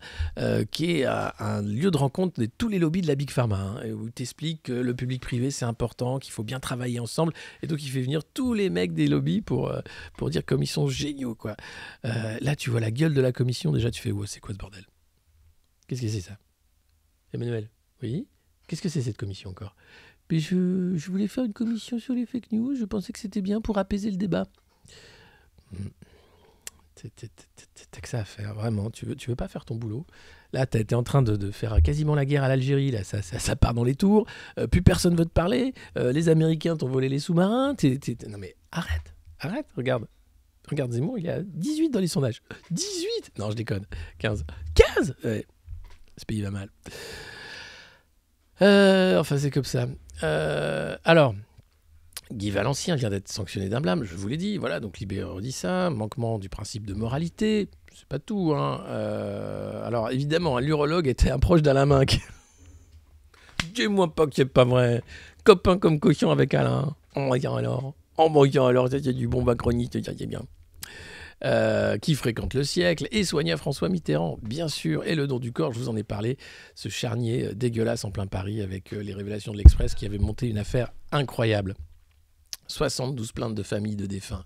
qui est un lieu de rencontre de tous les lobbies de la Big Pharma, hein, où il t'explique que le public-privé c'est important, qu'il faut bien travailler ensemble, et donc il fait venir tous les mecs des lobbies pour dire comme ils sont géniaux, quoi. Là, tu vois la gueule de la commission, déjà tu fais « c'est quoi ce bordel ?» Qu'est-ce que c'est ça ? Emmanuel, oui. Qu'est-ce que c'est cette commission encore ? Mais je voulais faire une commission sur les fake news. Je pensais que c'était bien pour apaiser le débat. T'as que ça à faire, vraiment. Tu veux pas faire ton boulot. Là, t'es en train de faire quasiment la guerre à l'Algérie. Là, ça part dans les tours. Plus personne veut te parler. Les Américains t'ont volé les sous-marins. Non mais arrête. Regarde Zemmour, il y a 18 dans les sondages. 18 ? Non, je déconne. 15 ouais. Ce pays va mal. Enfin, c'est comme ça. Alors, Guy Valencien vient d'être sanctionné d'un blâme, je vous l'ai dit. Voilà, donc Libéral dit ça. Manquement du principe de moralité. C'est pas tout. Hein. Alors, évidemment, l'urologue était un proche d'Alain Minc. Dis-moi pas que c'est pas vrai. Copain comme cochon avec Alain. En moyen alors, il y a du bon macroniste, il y a bien. Qui fréquente le siècle et soigna François Mitterrand, bien sûr, et le don du corps, je vous en ai parlé, ce charnier dégueulasse en plein Paris avec les révélations de l'Express qui avait monté une affaire incroyable. 72 plaintes de familles de défunts.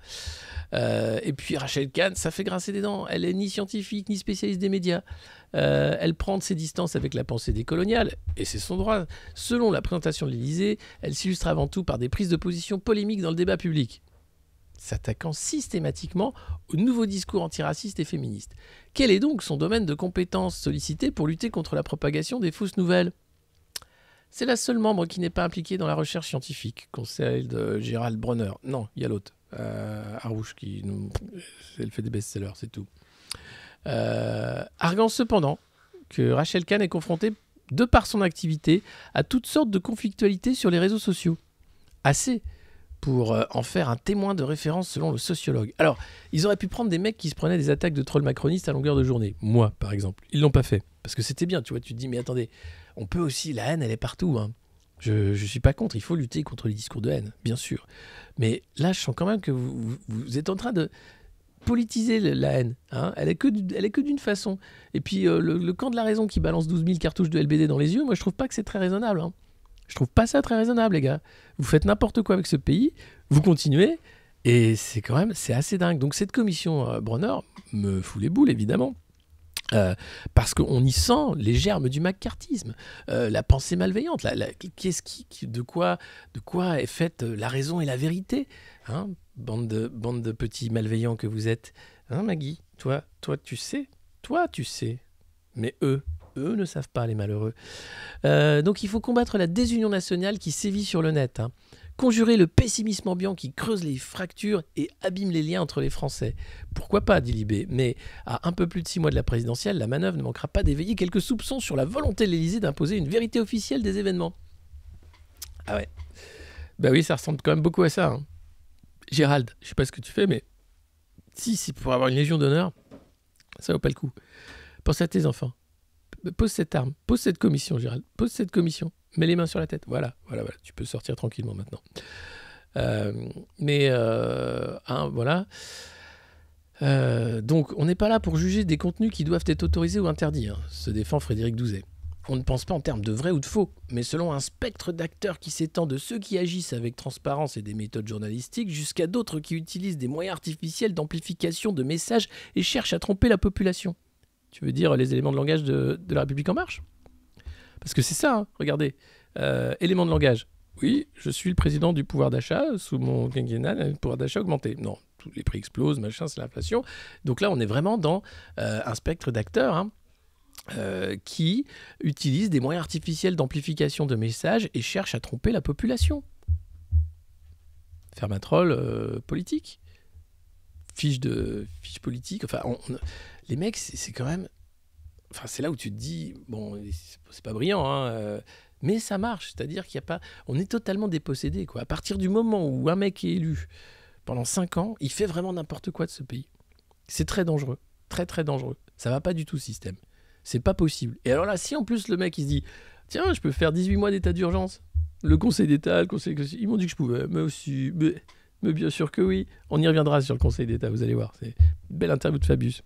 Et puis Rachel Kahn, ça fait grincer des dents. Elle est ni scientifique ni spécialiste des médias. Elle prend ses distances avec la pensée décoloniale, et c'est son droit. Selon la présentation de l'Élysée, elle s'illustre avant tout par des prises de position polémiques dans le débat public, s'attaquant systématiquement au nouveau discours antiraciste et féministe. Quel est donc son domaine de compétences sollicité pour lutter contre la propagation des fausses nouvelles ? C'est la seule membre qui n'est pas impliquée dans la recherche scientifique, conseil de Gérald Bronner. Non, il y a l'autre, Harouche, elle fait des best-sellers, c'est tout. Arguant cependant que Rachel Kahn est confrontée, de par son activité, à toutes sortes de conflictualités sur les réseaux sociaux. Assez pour en faire un témoin de référence selon le sociologue. Alors, ils auraient pu prendre des mecs qui se prenaient des attaques de trolls macronistes à longueur de journée. Moi, par exemple. Ils l'ont pas fait. Parce que c'était bien, tu vois. Tu te dis, mais attendez, on peut aussi... La haine, elle est partout. Hein. Je suis pas contre. Il faut lutter contre les discours de haine, bien sûr. Mais là, je sens quand même que vous êtes en train de politiser la haine. Hein. Elle est que d'une façon. Et puis, le camp de la raison qui balance 12 000 cartouches de LBD dans les yeux, moi, je trouve pas que c'est très raisonnable. Hein. Je trouve pas ça très raisonnable, les gars. Vous faites n'importe quoi avec ce pays, vous continuez, et c'est assez dingue. Donc cette commission Bronner me fout les boules, évidemment. Parce qu'on y sent les germes du macartisme, la pensée malveillante, de quoi est faite la raison et la vérité, hein, bande de petits malveillants que vous êtes, hein, Maggie, toi tu sais, mais eux ne savent pas, les malheureux. Donc il faut combattre la désunion nationale qui sévit sur le net, hein. Conjurer le pessimisme ambiant qui creuse les fractures et abîme les liens entre les Français. Pourquoi pas, dit Libé, mais à un peu plus de 6 mois de la présidentielle, la manœuvre ne manquera pas d'éveiller quelques soupçons sur la volonté de l'Élysée d'imposer une vérité officielle des événements. Ah ouais. Bah oui, ça ressemble quand même beaucoup à ça. Hein. Gérald, je sais pas ce que tu fais, mais si c'est pour avoir une légion d'honneur, ça vaut pas le coup. Pense à tes enfants. Pose cette arme, pose cette commission, Gérald, pose cette commission, mets les mains sur la tête, voilà, tu peux sortir tranquillement maintenant. Voilà. Donc, on n'est pas là pour juger des contenus qui doivent être autorisés ou interdits, hein, se défend Frédéric Douzet. On ne pense pas en termes de vrai ou de faux, mais selon un spectre d'acteurs qui s'étend de ceux qui agissent avec transparence et des méthodes journalistiques jusqu'à d'autres qui utilisent des moyens artificiels d'amplification de messages et cherchent à tromper la population. Tu veux dire les éléments de langage de la République En Marche ? Parce que c'est ça, hein, regardez. Éléments de langage. Oui, je suis le président du pouvoir d'achat. Sous mon quinquennat, le pouvoir d'achat a augmenté. Non, tous les prix explosent, machin, c'est l'inflation. Donc là, on est vraiment dans un spectre d'acteurs, hein, qui utilisent des moyens artificiels d'amplification de messages et cherchent à tromper la population. Faire un troll politique. Fiche politique. Enfin, les mecs, c'est quand même... Enfin, c'est là où tu te dis, bon, c'est pas brillant, hein, mais ça marche. C'est-à-dire qu'il y a pas... On est totalement dépossédé, quoi. À partir du moment où un mec est élu pendant 5 ans, il fait vraiment n'importe quoi de ce pays. C'est très dangereux, très très dangereux. Ça va pas du tout, ce système. C'est pas possible. Et alors là, si en plus le mec il se dit, tiens, je peux faire 18 mois d'état d'urgence, le Conseil d'État, ils m'ont dit que je pouvais, mais aussi, mais bien sûr que oui. On y reviendra sur le Conseil d'État, vous allez voir. C'est une belle interview de Fabius.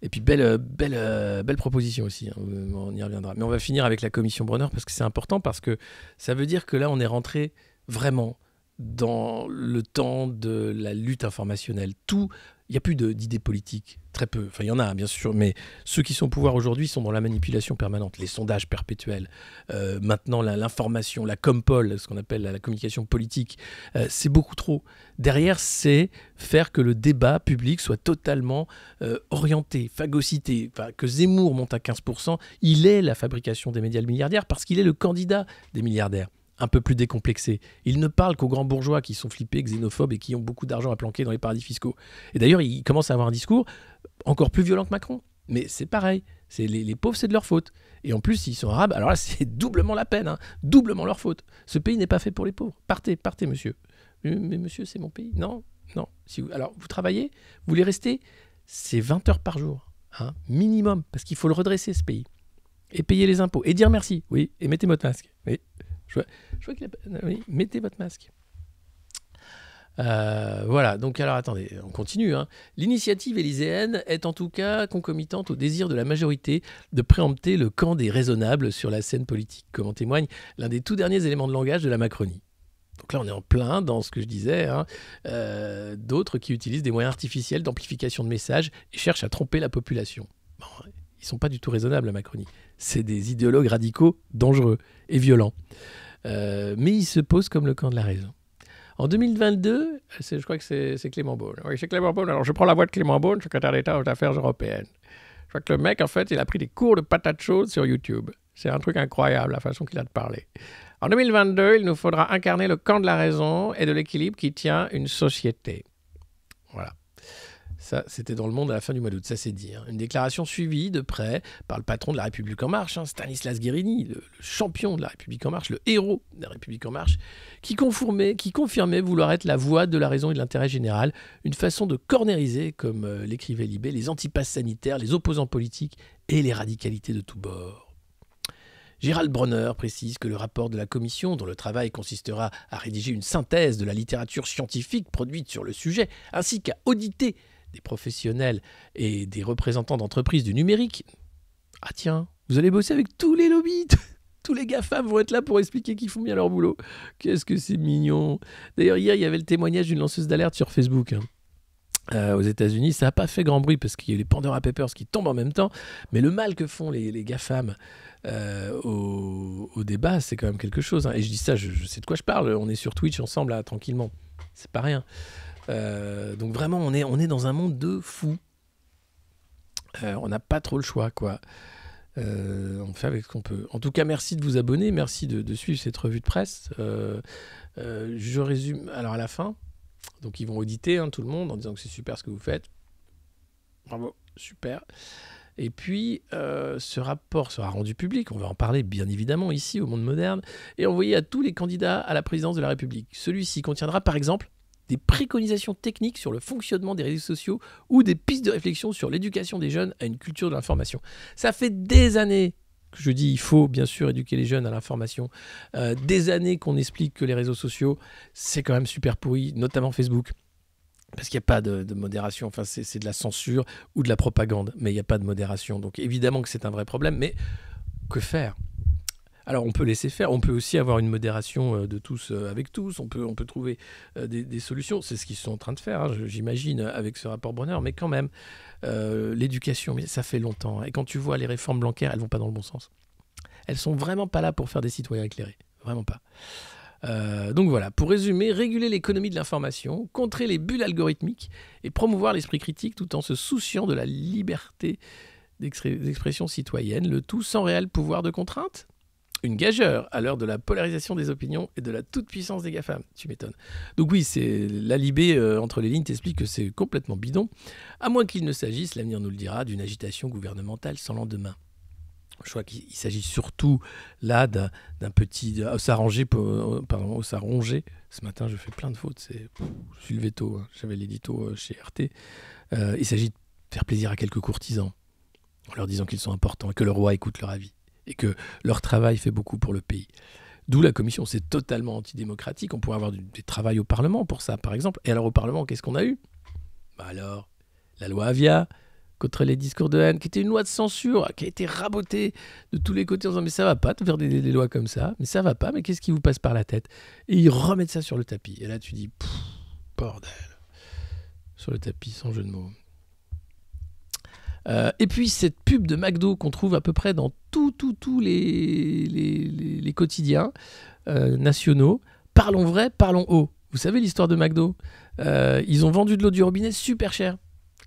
Et puis belle proposition aussi, hein. On y reviendra. Mais on va finir avec la commission Bronner parce que c'est important, parce que ça veut dire que là on est rentré vraiment dans le temps de la lutte informationnelle. Il n'y a plus d'idées politiques, très peu. Enfin, il y en a, bien sûr, mais ceux qui sont au pouvoir aujourd'hui sont dans la manipulation permanente, les sondages perpétuels. Maintenant, l'information, la compol, ce qu'on appelle la communication politique, c'est beaucoup trop. Derrière, c'est faire que le débat public soit totalement orienté, phagocyté. Enfin, que Zemmour monte à 15%, il est la fabrication des médias milliardaires parce qu'il est le candidat des milliardaires. Un peu plus décomplexé. Il ne parle qu'aux grands bourgeois qui sont flippés, xénophobes et qui ont beaucoup d'argent à planquer dans les paradis fiscaux. Et d'ailleurs, il commence à avoir un discours encore plus violent que Macron. Mais c'est pareil. Les pauvres, c'est de leur faute. Et en plus, s'ils sont arabes, alors là, c'est doublement la peine. Hein, doublement leur faute. Ce pays n'est pas fait pour les pauvres. Partez, monsieur. Mais monsieur, c'est mon pays. Non. Alors, vous travaillez, vous voulez rester, c'est 20 heures par jour. Hein, minimum. Parce qu'il faut le redresser, ce pays. Et payer les impôts. Et dire merci. Oui. Et mettez votre masque. Oui. Je vois qu'il a... Oui, mettez votre masque. Voilà, donc alors attendez, on continue. Hein. L'initiative élyséenne est en tout cas concomitante au désir de la majorité de préempter le camp des raisonnables sur la scène politique, comme en témoigne l'un des tout derniers éléments de langage de la Macronie. Donc là, on est en plein dans ce que je disais, hein, d'autres qui utilisent des moyens artificiels d'amplification de messages et cherchent à tromper la population. Bon, ils ne sont pas du tout raisonnables, la Macronie. C'est des idéologues radicaux, dangereux et violents. Mais ils se posent comme le camp de la raison. En 2022, je crois que c'est Clément Beaune. Oui, c'est Clément Beaune. Alors, je prends la voix de Clément Beaune, secrétaire d'État aux Affaires européennes. Je crois que le mec, en fait, il a pris des cours de patates chaudes sur YouTube. C'est un truc incroyable, la façon qu'il a de parler. En 2022, il nous faudra incarner le camp de la raison et de l'équilibre qui tient une société. Voilà. Ça, c'était dans Le Monde à la fin du mois d'août, ça c'est dit. Hein. Une déclaration suivie de près par le patron de la République En Marche, hein, Stanislas Guérini, le champion de la République En Marche, le héros de la République En Marche, qui confirmait vouloir être la voix de la raison et de l'intérêt général, une façon de cornériser, comme l'écrivait Libé, les antipasses sanitaires, les opposants politiques et les radicalités de tous bords. Gérald Bronner précise que le rapport de la commission, dont le travail consistera à rédiger une synthèse de la littérature scientifique produite sur le sujet, ainsi qu'à auditer des professionnels et des représentants d'entreprises du numérique. Ah tiens, vous allez bosser avec tous les lobbies, tous les GAFAM vont être là pour expliquer qu'ils font bien leur boulot. Qu'est-ce que c'est mignon. D'ailleurs, hier, il y avait le témoignage d'une lanceuse d'alerte sur Facebook. Aux États-Unis, ça n'a pas fait grand bruit parce qu'il y a eu les Pandora Papers qui tombent en même temps, mais le mal que font les GAFAM au débat, c'est quand même quelque chose. Hein. Et je dis ça, je sais de quoi je parle. On est sur Twitch ensemble, là, tranquillement. C'est pas rien. Donc vraiment, on est dans un monde de fous. On n'a pas trop le choix, quoi. On fait avec ce qu'on peut. En tout cas, merci de vous abonner, merci de suivre cette revue de presse. Je résume. Alors à la fin, donc ils vont auditer tout le monde en disant que c'est super ce que vous faites. Bravo, super. Et puis, ce rapport sera rendu public, on va en parler bien évidemment ici au Monde Moderne, et envoyé à tous les candidats à la présidence de la République. Celui-ci contiendra par exemple des préconisations techniques sur le fonctionnement des réseaux sociaux ou des pistes de réflexion sur l'éducation des jeunes à une culture de l'information. Ça fait des années que je dis il faut bien sûr éduquer les jeunes à l'information. Des années qu'on explique que les réseaux sociaux, c'est quand même super pourri, notamment Facebook. Parce qu'il n'y a pas de modération, enfin c'est de la censure ou de la propagande, mais il n'y a pas de modération. Donc évidemment que c'est un vrai problème, mais que faire ? Alors on peut laisser faire, on peut aussi avoir une modération de tous avec tous, on peut trouver des solutions, c'est ce qu'ils sont en train de faire, hein, j'imagine, avec ce rapport Bronner, mais quand même, l'éducation, ça fait longtemps, hein, et quand tu vois les réformes Blanquer, elles vont pas dans le bon sens. Elles sont vraiment pas là pour faire des citoyens éclairés, vraiment pas. Donc voilà, pour résumer, réguler l'économie de l'information, contrer les bulles algorithmiques et promouvoir l'esprit critique tout en se souciant de la liberté d'expression citoyenne, le tout sans réel pouvoir de contrainte. Une gageure à l'heure de la polarisation des opinions et de la toute-puissance des GAFAM. Tu m'étonnes. Donc oui, c'est la Libé, entre les lignes, t'explique que c'est complètement bidon, à moins qu'il ne s'agisse, l'avenir nous le dira, d'une agitation gouvernementale sans lendemain. Je crois qu'il s'agit surtout là d'un petit... s'arranger, Ce matin, je fais plein de fautes. Je suis le veto. Hein. J'avais l'édito chez RT. Il s'agit de faire plaisir à quelques courtisans en leur disant qu'ils sont importants et que le roi écoute leur avis et que leur travail fait beaucoup pour le pays. D'où la commission, c'est totalement antidémocratique. On pourrait avoir des travails au Parlement pour ça, par exemple. Et alors au Parlement, qu'est-ce qu'on a eu ? Alors, la loi Avia contre les discours de haine, qui était une loi de censure, qui a été rabotée de tous les côtés en disant mais ça va pas de faire des lois comme ça, mais ça va pas, mais qu'est-ce qui vous passe par la tête ? Et ils remettent ça sur le tapis. Et là tu dis, bordel, sur le tapis, sans jeu de mots. Et puis cette pub de McDo qu'on trouve à peu près dans tous les quotidiens nationaux, parlons vrai, parlons haut. Vous savez l'histoire de McDo ? Ils ont vendu de l'eau du robinet super cher,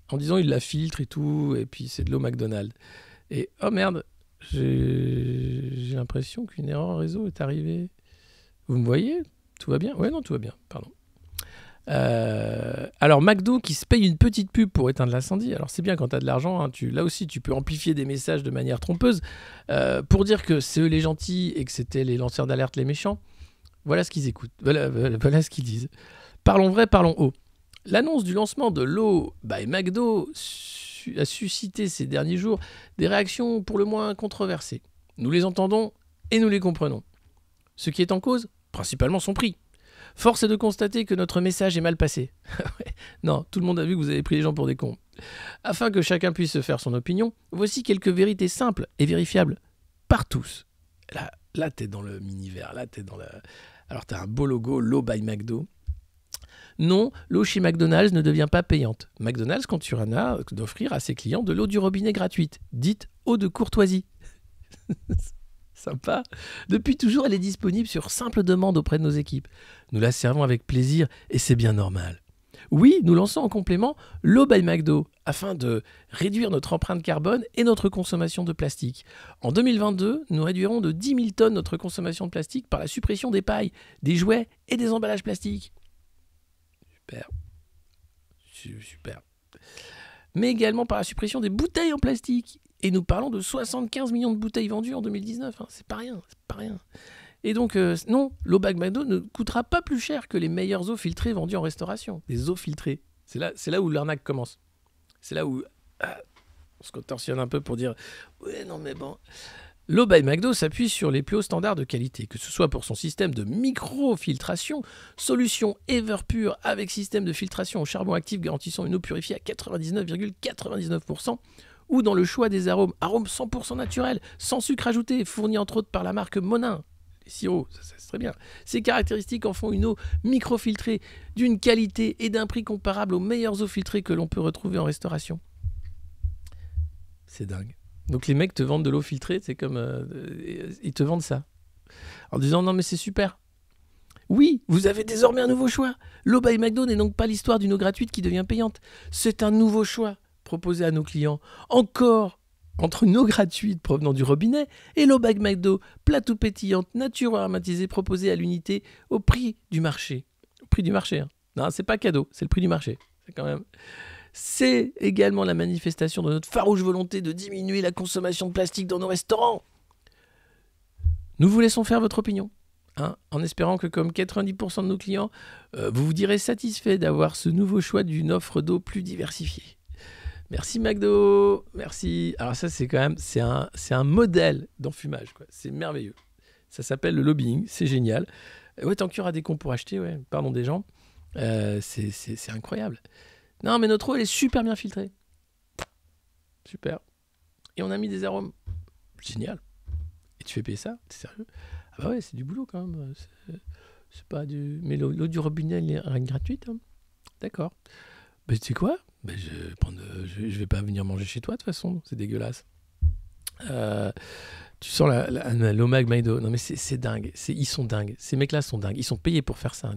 en disant ils la filtrent et tout, et puis c'est de l'eau McDonald's. Et oh merde, j'ai l'impression qu'une erreur réseau est arrivée. Vous me voyez ? Tout va bien ? Ouais, non, tout va bien, pardon. Alors McDo qui se paye une petite pub pour éteindre l'incendie. Alors c'est bien quand tu as de l'argent, hein, là aussi tu peux amplifier des messages de manière trompeuse pour dire que c'est eux les gentils et que c'était les lanceurs d'alerte les méchants. Voilà ce qu'ils écoutent, voilà ce qu'ils disent. Parlons vrai, parlons haut. L'annonce du lancement de l'eau by McDo a suscité ces derniers jours des réactions pour le moins controversées. Nous les entendons et nous les comprenons. Ce qui est en cause, principalement son prix. Force est de constater que notre message est mal passé. Non, tout le monde a vu que vous avez pris les gens pour des cons. Afin que chacun puisse se faire son opinion, voici quelques vérités simples et vérifiables par tous. Là t'es dans le mini-verre, là t'es dans la... Alors t'as un beau logo, l'eau by McDo. Non, l'eau chez McDonald's ne devient pas payante. McDonald's continuera d'offrir à ses clients de l'eau du robinet gratuite, dite eau de courtoisie. Sympa. Depuis toujours, elle est disponible sur simple demande auprès de nos équipes. Nous la servons avec plaisir et c'est bien normal. Oui, nous lançons en complément l'eau by McDo afin de réduire notre empreinte carbone et notre consommation de plastique. En 2022, nous réduirons de 10 000 tonnes notre consommation de plastique par la suppression des pailles, des jouets et des emballages plastiques. Super. Mais également par la suppression des bouteilles en plastique. Et nous parlons de 75 millions de bouteilles vendues en 2019. Hein. C'est pas rien. Et donc, non, l'eau by McDo ne coûtera pas plus cher que les meilleures eaux filtrées vendues en restauration. Des eaux filtrées. C'est là où l'arnaque commence. C'est là où on se contorsionne un peu pour dire « Ouais, non mais bon ». L'eau by McDo s'appuie sur les plus hauts standards de qualité, que ce soit pour son système de micro-filtration, solution Everpure avec système de filtration au charbon actif garantissant une eau purifiée à 99,99%, ou dans le choix des arômes 100% naturels, sans sucre ajouté, fournis entre autres par la marque Monin. Les sirops, ça c'est très bien. Ces caractéristiques en font une eau micro-filtrée d'une qualité et d'un prix comparable aux meilleures eaux filtrées que l'on peut retrouver en restauration. C'est dingue. Donc les mecs te vendent de l'eau filtrée, c'est comme... ils te vendent ça. En disant non mais c'est super. Oui, vous avez désormais un nouveau choix. L'eau by McDo n'est donc pas l'histoire d'une eau gratuite qui devient payante. C'est un nouveau choix proposé à nos clients. Encore entre une eau gratuite provenant du robinet et l'eau by McDo, plate ou pétillante, nature ou aromatisée, proposée à l'unité au prix du marché. Au prix du marché, hein. Non, c'est pas cadeau, c'est le prix du marché. C'est quand même... C'est également la manifestation de notre farouche volonté de diminuer la consommation de plastique dans nos restaurants. Nous vous laissons faire votre opinion, hein, en espérant que comme 90% de nos clients, vous vous direz satisfait d'avoir ce nouveau choix d'une offre d'eau plus diversifiée. Merci McDo, merci. Alors ça c'est quand même, c'est un modèle d'enfumage, quoi. C'est merveilleux. Ça s'appelle le lobbying, c'est génial. Ouais, tant qu'il y aura des cons pour acheter, ouais, pardon des gens, c'est incroyable. Non, mais notre eau, elle est super bien filtrée. Super. Et on a mis des arômes. Génial. Et tu fais payer ça ? T'es sérieux ? Ah bah ouais, c'est du boulot quand même. C'est pas du... Mais l'eau du robinet, elle est gratuite. Hein. D'accord. Bah tu sais quoi ? Bah, je vais pas venir manger chez toi, de toute façon. C'est dégueulasse. Tu sens l'eau by McDo. Non mais c'est dingue. Ils sont dingues. Ces mecs-là sont dingues. Ils sont payés pour faire ça.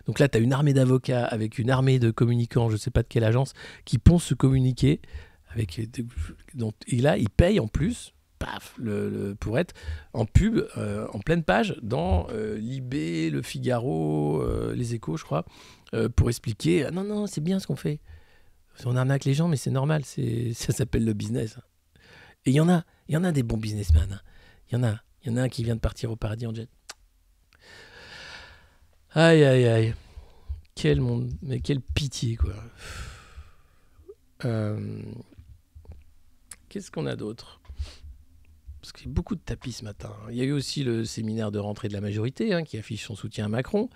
Donc là, tu as une armée d'avocats avec une armée de communicants, je sais pas de quelle agence, qui pensent se communiquer. Et là, ils payent en plus, paf, pour être en pub, en pleine page, dans Libé, Le Figaro, Les Échos, je crois, pour expliquer, non, c'est bien ce qu'on fait. On arnaque les gens, mais c'est normal. Ça s'appelle le business. Et il y en a des bons businessmen. Il y en a un qui vient de partir au paradis en jet. Aïe, aïe, aïe. Quel monde, mais quelle pitié, quoi. Qu'est-ce qu'on a d'autre? Parce qu'il y a beaucoup de tapis ce matin. Il y a eu aussi le séminaire de rentrée de la majorité qui affiche son soutien à Macron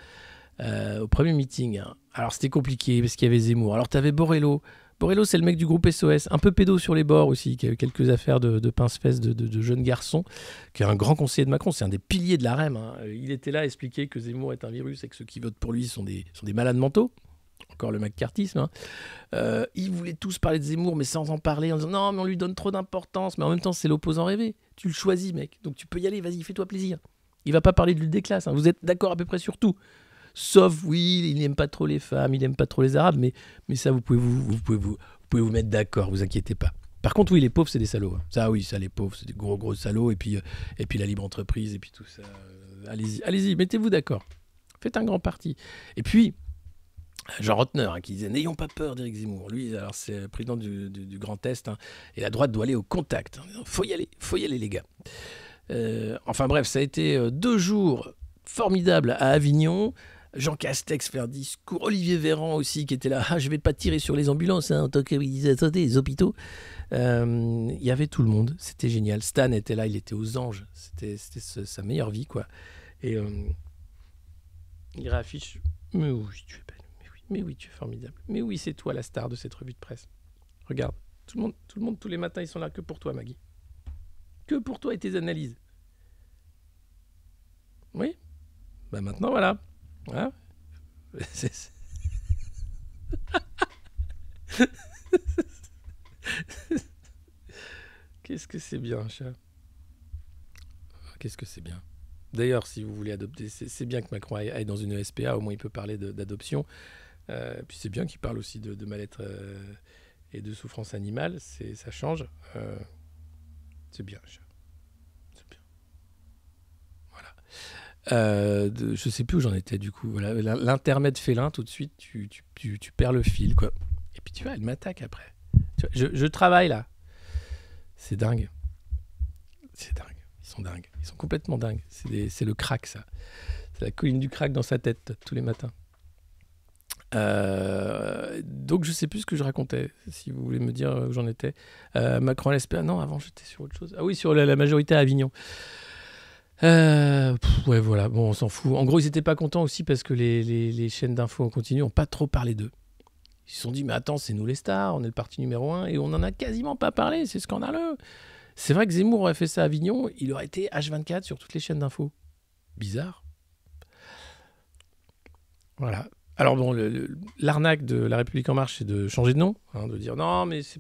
au premier meeting. Alors c'était compliqué parce qu'il y avait Zemmour. Alors tu avais Borrello. Borrello, c'est le mec du groupe SOS, un peu pédo sur les bords aussi, qui a eu quelques affaires de pince-fesses de jeunes garçons, qui est un grand conseiller de Macron, c'est un des piliers de la REM. Il était là à expliquer que Zemmour est un virus et que ceux qui votent pour lui sont des malades mentaux. Encore le McCarthyisme. Ils voulaient tous parler de Zemmour, mais sans en parler, en disant non, mais on lui donne trop d'importance. Mais en même temps, c'est l'opposant rêvé. Tu le choisis, mec. Donc tu peux y aller, vas-y, fais-toi plaisir. Il va pas parler de lutte des classes. Vous êtes d'accord à peu près sur tout. Sauf, oui, il n'aime pas trop les femmes, il n'aime pas trop les Arabes, mais ça, vous pouvez vous mettre d'accord, vous inquiétez pas. Par contre, oui, les pauvres, c'est des salauds. Ça, oui, ça, les pauvres, c'est des gros salauds. Et puis la libre entreprise, et puis tout ça. Allez-y, mettez-vous d'accord. Faites un grand parti. Et puis, Jean Rotner, qui disait « N'ayons pas peur d'Éric Zemmour ». Lui, alors, c'est le président du Grand Est, et la droite doit aller au contact. Faut y aller, les gars. Enfin bref, ça a été 2 jours formidables à Avignon. Jean Castex fait un discours, Olivier Véran aussi qui était là, je vais pas tirer sur les ambulances en tant que des hôpitaux. Il y avait tout le monde, c'était génial. Stan était là, il était aux anges, c'était sa meilleure vie quoi. Et il réaffiche, mais oui tu es belle, mais oui tu es formidable, mais oui c'est toi la star de cette revue de presse. Regarde, tout le monde tous les matins ils sont là que pour toi Maggie, que pour toi et tes analyses. Oui, bah maintenant voilà. Hein. Qu'est-ce que c'est bien, chat. Qu'est-ce que c'est bien. D'ailleurs, si vous voulez adopter, c'est bien que Macron aille dans une SPA, au moins il peut parler d'adoption. Puis c'est bien qu'il parle aussi de mal-être et de souffrance animale, ça change. C'est bien, chat. C'est bien. Voilà. Je sais plus où j'en étais du coup. Voilà, l'intermède félin, tout de suite, tu perds le fil, quoi. Et puis tu vois, elle m'attaque après. Tu vois, je travaille là. C'est dingue. C'est dingue. Ils sont dingues. Ils sont complètement dingues. C'est le crack, ça. C'est la colline du crack dans sa tête tous les matins. Donc je sais plus ce que je racontais. Si vous voulez me dire où j'en étais. Macron à l'SPA. Non, avant j'étais sur autre chose. Ah oui, sur la majorité à Avignon. Ouais, voilà, bon, on s'en fout. En gros, ils n'étaient pas contents aussi parce que les chaînes d'infos en continu n'ont pas trop parlé d'eux. Ils se sont dit, mais attends, c'est nous les stars, on est le parti numéro 1 et on n'en a quasiment pas parlé, c'est scandaleux. C'est vrai que Zemmour aurait fait ça à Avignon, il aurait été H24 sur toutes les chaînes d'infos. Bizarre. Voilà. Alors bon, l'arnaque de La République En Marche, c'est de changer de nom, de dire non, mais c'est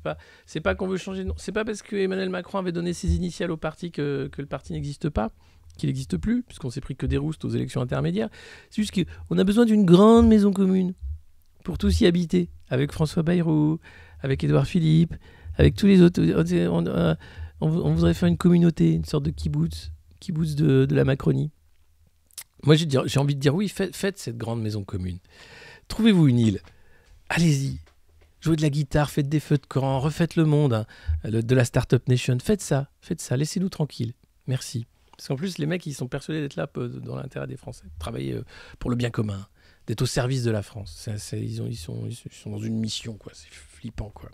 pas qu'on veut changer de nom. C'est pas parce que Emmanuel Macron avait donné ses initiales au parti que le parti n'existe pas, qu'il n'existe plus, puisqu'on s'est pris que des roustes aux élections intermédiaires. C'est juste qu'on a besoin d'une grande maison commune pour tous y habiter, avec François Bayrou, avec Édouard Philippe, avec tous les autres. On voudrait faire une communauté, une sorte de kibbutz de la Macronie. Moi, j'ai envie de dire oui, faites cette grande maison commune. Trouvez-vous une île. Allez-y. Jouez de la guitare, faites des feux de camp, refaites le monde de la Startup Nation. Faites ça. Laissez-nous tranquilles. Merci. Parce qu'en plus, les mecs, ils sont persuadés d'être là dans l'intérêt des Français, de travailler pour le bien commun, d'être au service de la France. Ils sont dans une mission, quoi. C'est flippant, quoi.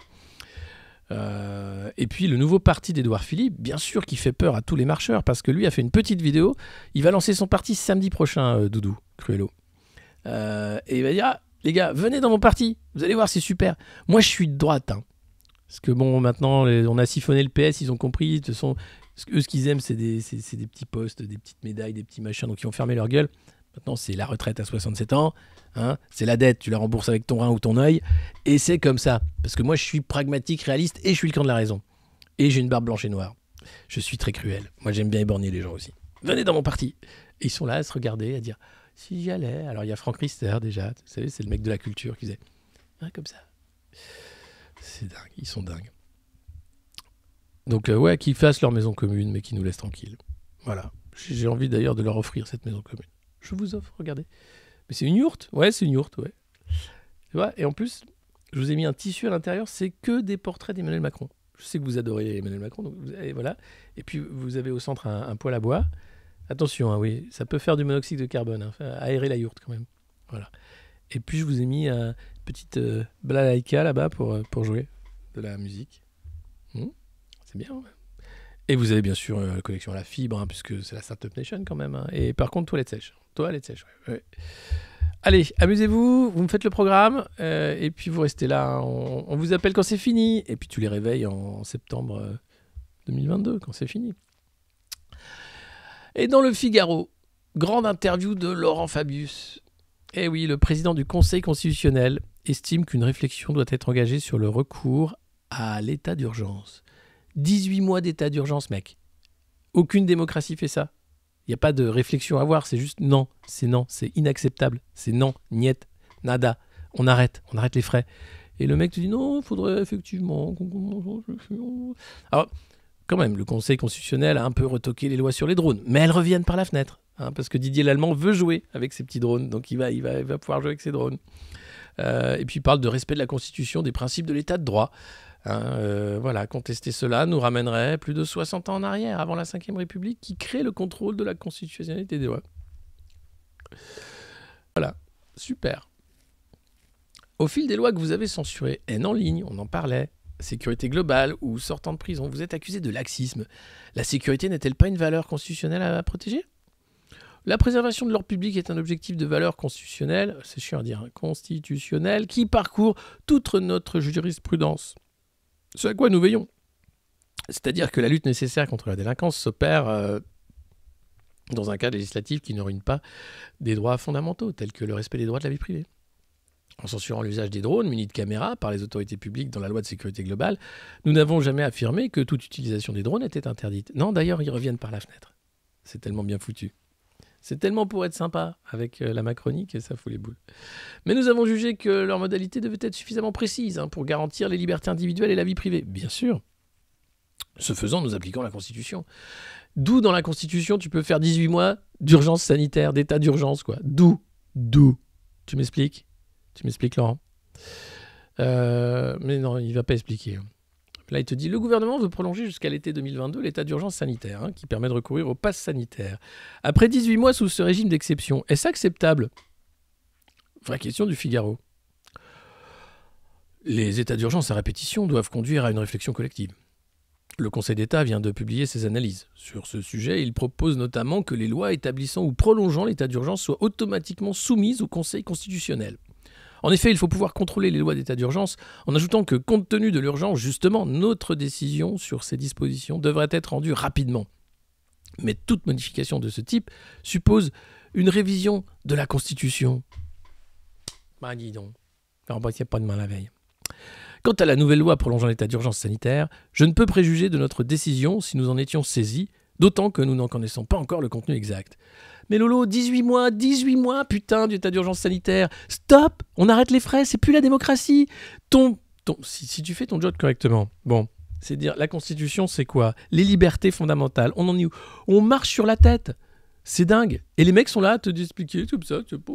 Et puis le nouveau parti d'Édouard Philippe, bien sûr qui fait peur à tous les marcheurs, parce que lui a fait une petite vidéo. Il va lancer son parti samedi prochain, Doudou Cruello. Et il va dire, ah, les gars, venez dans mon parti, vous allez voir, c'est super. Moi, je suis de droite. Parce que bon, maintenant, on a siphonné le PS, ils ont compris. De toute façon, eux, ce qu'ils aiment, c'est des petits postes, des petites médailles, des petits machins, donc ils ont fermé leur gueule. Maintenant, c'est la retraite à 67 ans. C'est la dette, tu la rembourses avec ton rein ou ton œil. Et c'est comme ça. Parce que moi, je suis pragmatique, réaliste et je suis le camp de la raison. Et j'ai une barbe blanche et noire. Je suis très cruel. Moi, j'aime bien éborgner les gens aussi. Venez dans mon parti. Et ils sont là à se regarder, à dire si j'y allais. Alors, il y a Franck Riester déjà. Vous savez, c'est le mec de la culture qui disait comme ça. C'est dingue. Ils sont dingues. Donc, ouais, qu'ils fassent leur maison commune, mais qu'ils nous laissent tranquilles. Voilà. J'ai envie d'ailleurs de leur offrir cette maison commune. Je vous offre, regardez. Mais c'est une yourte. Ouais, c'est une yourte, ouais. Tu vois, et en plus, je vous ai mis un tissu à l'intérieur, c'est que des portraits d'Emmanuel Macron. Je sais que vous adorez Emmanuel Macron, donc voilà. Et puis, vous avez au centre un poêle à bois. Attention, oui, ça peut faire du monoxyde de carbone, aérer la yourte quand même. Voilà. Et puis je vous ai mis une petite balalaïka là-bas pour jouer de la musique. C'est bien. Ouais. Et vous avez bien sûr la connexion à la fibre, puisque c'est la Startup Nation quand même. Et par contre, toilette sèche. Toilette sèche, ouais. Allez, amusez-vous, vous me faites le programme, et puis vous restez là. On vous appelle quand c'est fini. Et puis tu les réveilles en septembre 2022, quand c'est fini. Et dans le Figaro, grande interview de Laurent Fabius. Eh oui, le président du Conseil constitutionnel estime qu'une réflexion doit être engagée sur le recours à l'état d'urgence. 18 mois d'état d'urgence, mec. Aucune démocratie fait ça. Il n'y a pas de réflexion à avoir, c'est juste non, c'est inacceptable, c'est non, niet, nada. On arrête les frais. Et le mec te dit non, il faudrait effectivement qu'on commence à réfléchir. Alors, quand même, le Conseil constitutionnel a un peu retoqué les lois sur les drones, mais elles reviennent par la fenêtre, parce que Didier Lallemand veut jouer avec ses petits drones, donc il va pouvoir jouer avec ses drones. Et puis il parle de respect de la Constitution, des principes de l'état de droit. Voilà, contester cela nous ramènerait plus de 60 ans en arrière, avant la Ve République, qui crée le contrôle de la constitutionnalité des lois. Voilà, super. Au fil des lois que vous avez censurées, haine en ligne, on en parlait, sécurité globale ou sortant de prison, vous êtes accusé de laxisme. La sécurité n'est-elle pas une valeur constitutionnelle à protéger ? La préservation de l'ordre public est un objectif de valeur constitutionnelle, c'est chiant à dire, constitutionnelle, qui parcourt toute notre jurisprudence. Ce à quoi nous veillons. C'est-à-dire que la lutte nécessaire contre la délinquance s'opère dans un cadre législatif qui ne ruine pas des droits fondamentaux, tels que le respect des droits de la vie privée. En censurant l'usage des drones munis de caméras par les autorités publiques dans la loi de sécurité globale, nous n'avons jamais affirmé que toute utilisation des drones était interdite. Non, d'ailleurs, ils reviennent par la fenêtre. C'est tellement bien foutu. C'est tellement pour être sympa avec la Macronie que ça fout les boules. Mais nous avons jugé que leur modalité devait être suffisamment précise pour garantir les libertés individuelles et la vie privée. Bien sûr. Ce faisant, nous appliquons la Constitution. D'où dans la Constitution, tu peux faire 18 mois d'urgence sanitaire, d'état d'urgence, quoi. D'où. Tu m'expliques ? Tu m'expliques, Laurent ? Mais non, il ne va pas expliquer. Là, il te dit, le gouvernement veut prolonger jusqu'à l'été 2022 l'état d'urgence sanitaire, qui permet de recourir au pass sanitaire. Après 18 mois sous ce régime d'exception, est-ce acceptable ? Vraie question du Figaro. Les états d'urgence à répétition doivent conduire à une réflexion collective. Le Conseil d'État vient de publier ses analyses. Sur ce sujet, il propose notamment que les lois établissant ou prolongeant l'état d'urgence soient automatiquement soumises au Conseil constitutionnel. En effet, il faut pouvoir contrôler les lois d'état d'urgence en ajoutant que, compte tenu de l'urgence, justement, notre décision sur ces dispositions devrait être rendue rapidement. Mais toute modification de ce type suppose une révision de la Constitution. Bah dis donc, alors, il n'y a pas de main la veille. Quant à la nouvelle loi prolongeant l'état d'urgence sanitaire, je ne peux préjuger de notre décision si nous en étions saisis, d'autant que nous n'en connaissons pas encore le contenu exact. Mais Lolo, 18 mois, putain, d'état d'urgence sanitaire. Stop, on arrête les frais, c'est plus la démocratie. Si tu fais ton job correctement, bon, c'est dire, la Constitution, c'est quoi ? Les libertés fondamentales, on en est où ? On marche sur la tête. C'est dingue. Et les mecs sont là à te expliquer tout ça, tu sais pas.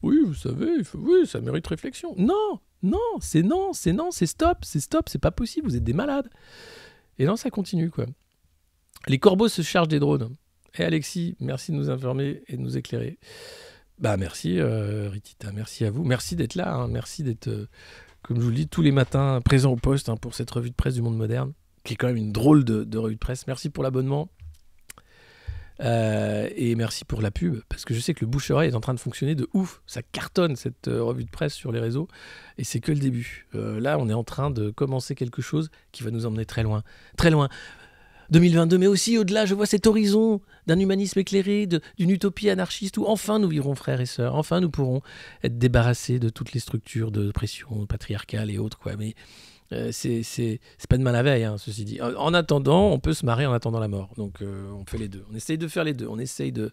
Oui, vous savez, oui, ça mérite réflexion. Non, c'est stop, c'est pas possible, vous êtes des malades. Et non, ça continue, quoi. Les corbeaux se chargent des drones. Et Alexis, merci de nous informer et de nous éclairer. Bah merci Ritita, merci à vous. Merci d'être là, merci d'être, comme je vous le dis, tous les matins présent au poste pour cette revue de presse du monde moderne, qui est quand même une drôle de revue de presse. Merci pour l'abonnement. Et merci pour la pub, parce que je sais que le bouche-oreille est en train de fonctionner de ouf. Ça cartonne cette revue de presse sur les réseaux, et c'est que le début. Là, on est en train de commencer quelque chose qui va nous emmener très loin. Très loin. 2022, mais aussi au-delà, je vois cet horizon d'un humanisme éclairé, d'une utopie anarchiste où enfin nous vivrons frères et sœurs, enfin nous pourrons être débarrassés de toutes les structures de pression patriarcale et autres, quoi. Mais c'est pas de mal la veille, ceci dit. En attendant, on peut se marrer en attendant la mort. Donc on fait les deux. On essaye de faire les deux. On essaye de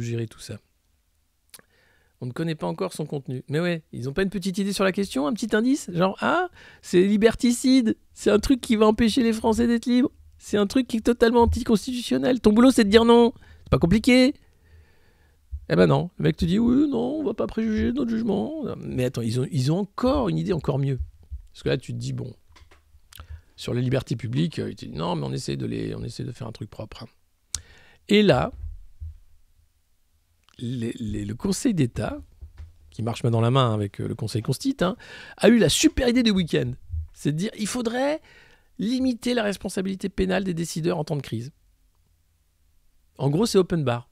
gérer tout ça. On ne connaît pas encore son contenu. Mais ouais, ils n'ont pas une petite idée sur la question, un petit indice ? Genre, c'est liberticide. C'est un truc qui va empêcher les Français d'être libres. C'est un truc qui est totalement anticonstitutionnel. Ton boulot, c'est de dire non. C'est pas compliqué. Eh ben non. Le mec te dit, oui, non, on va pas préjuger notre jugement. Mais attends, ils ont encore une idée encore mieux. Parce que là, tu te dis, bon, sur les libertés publiques, tu te dis, non, mais on essaie de faire un truc propre. Et là, le Conseil d'État, qui marche main dans la main avec le Conseil Constit, a eu la super idée du week-end. C'est de dire il faudrait limiter la responsabilité pénale des décideurs en temps de crise. En gros, c'est open bar.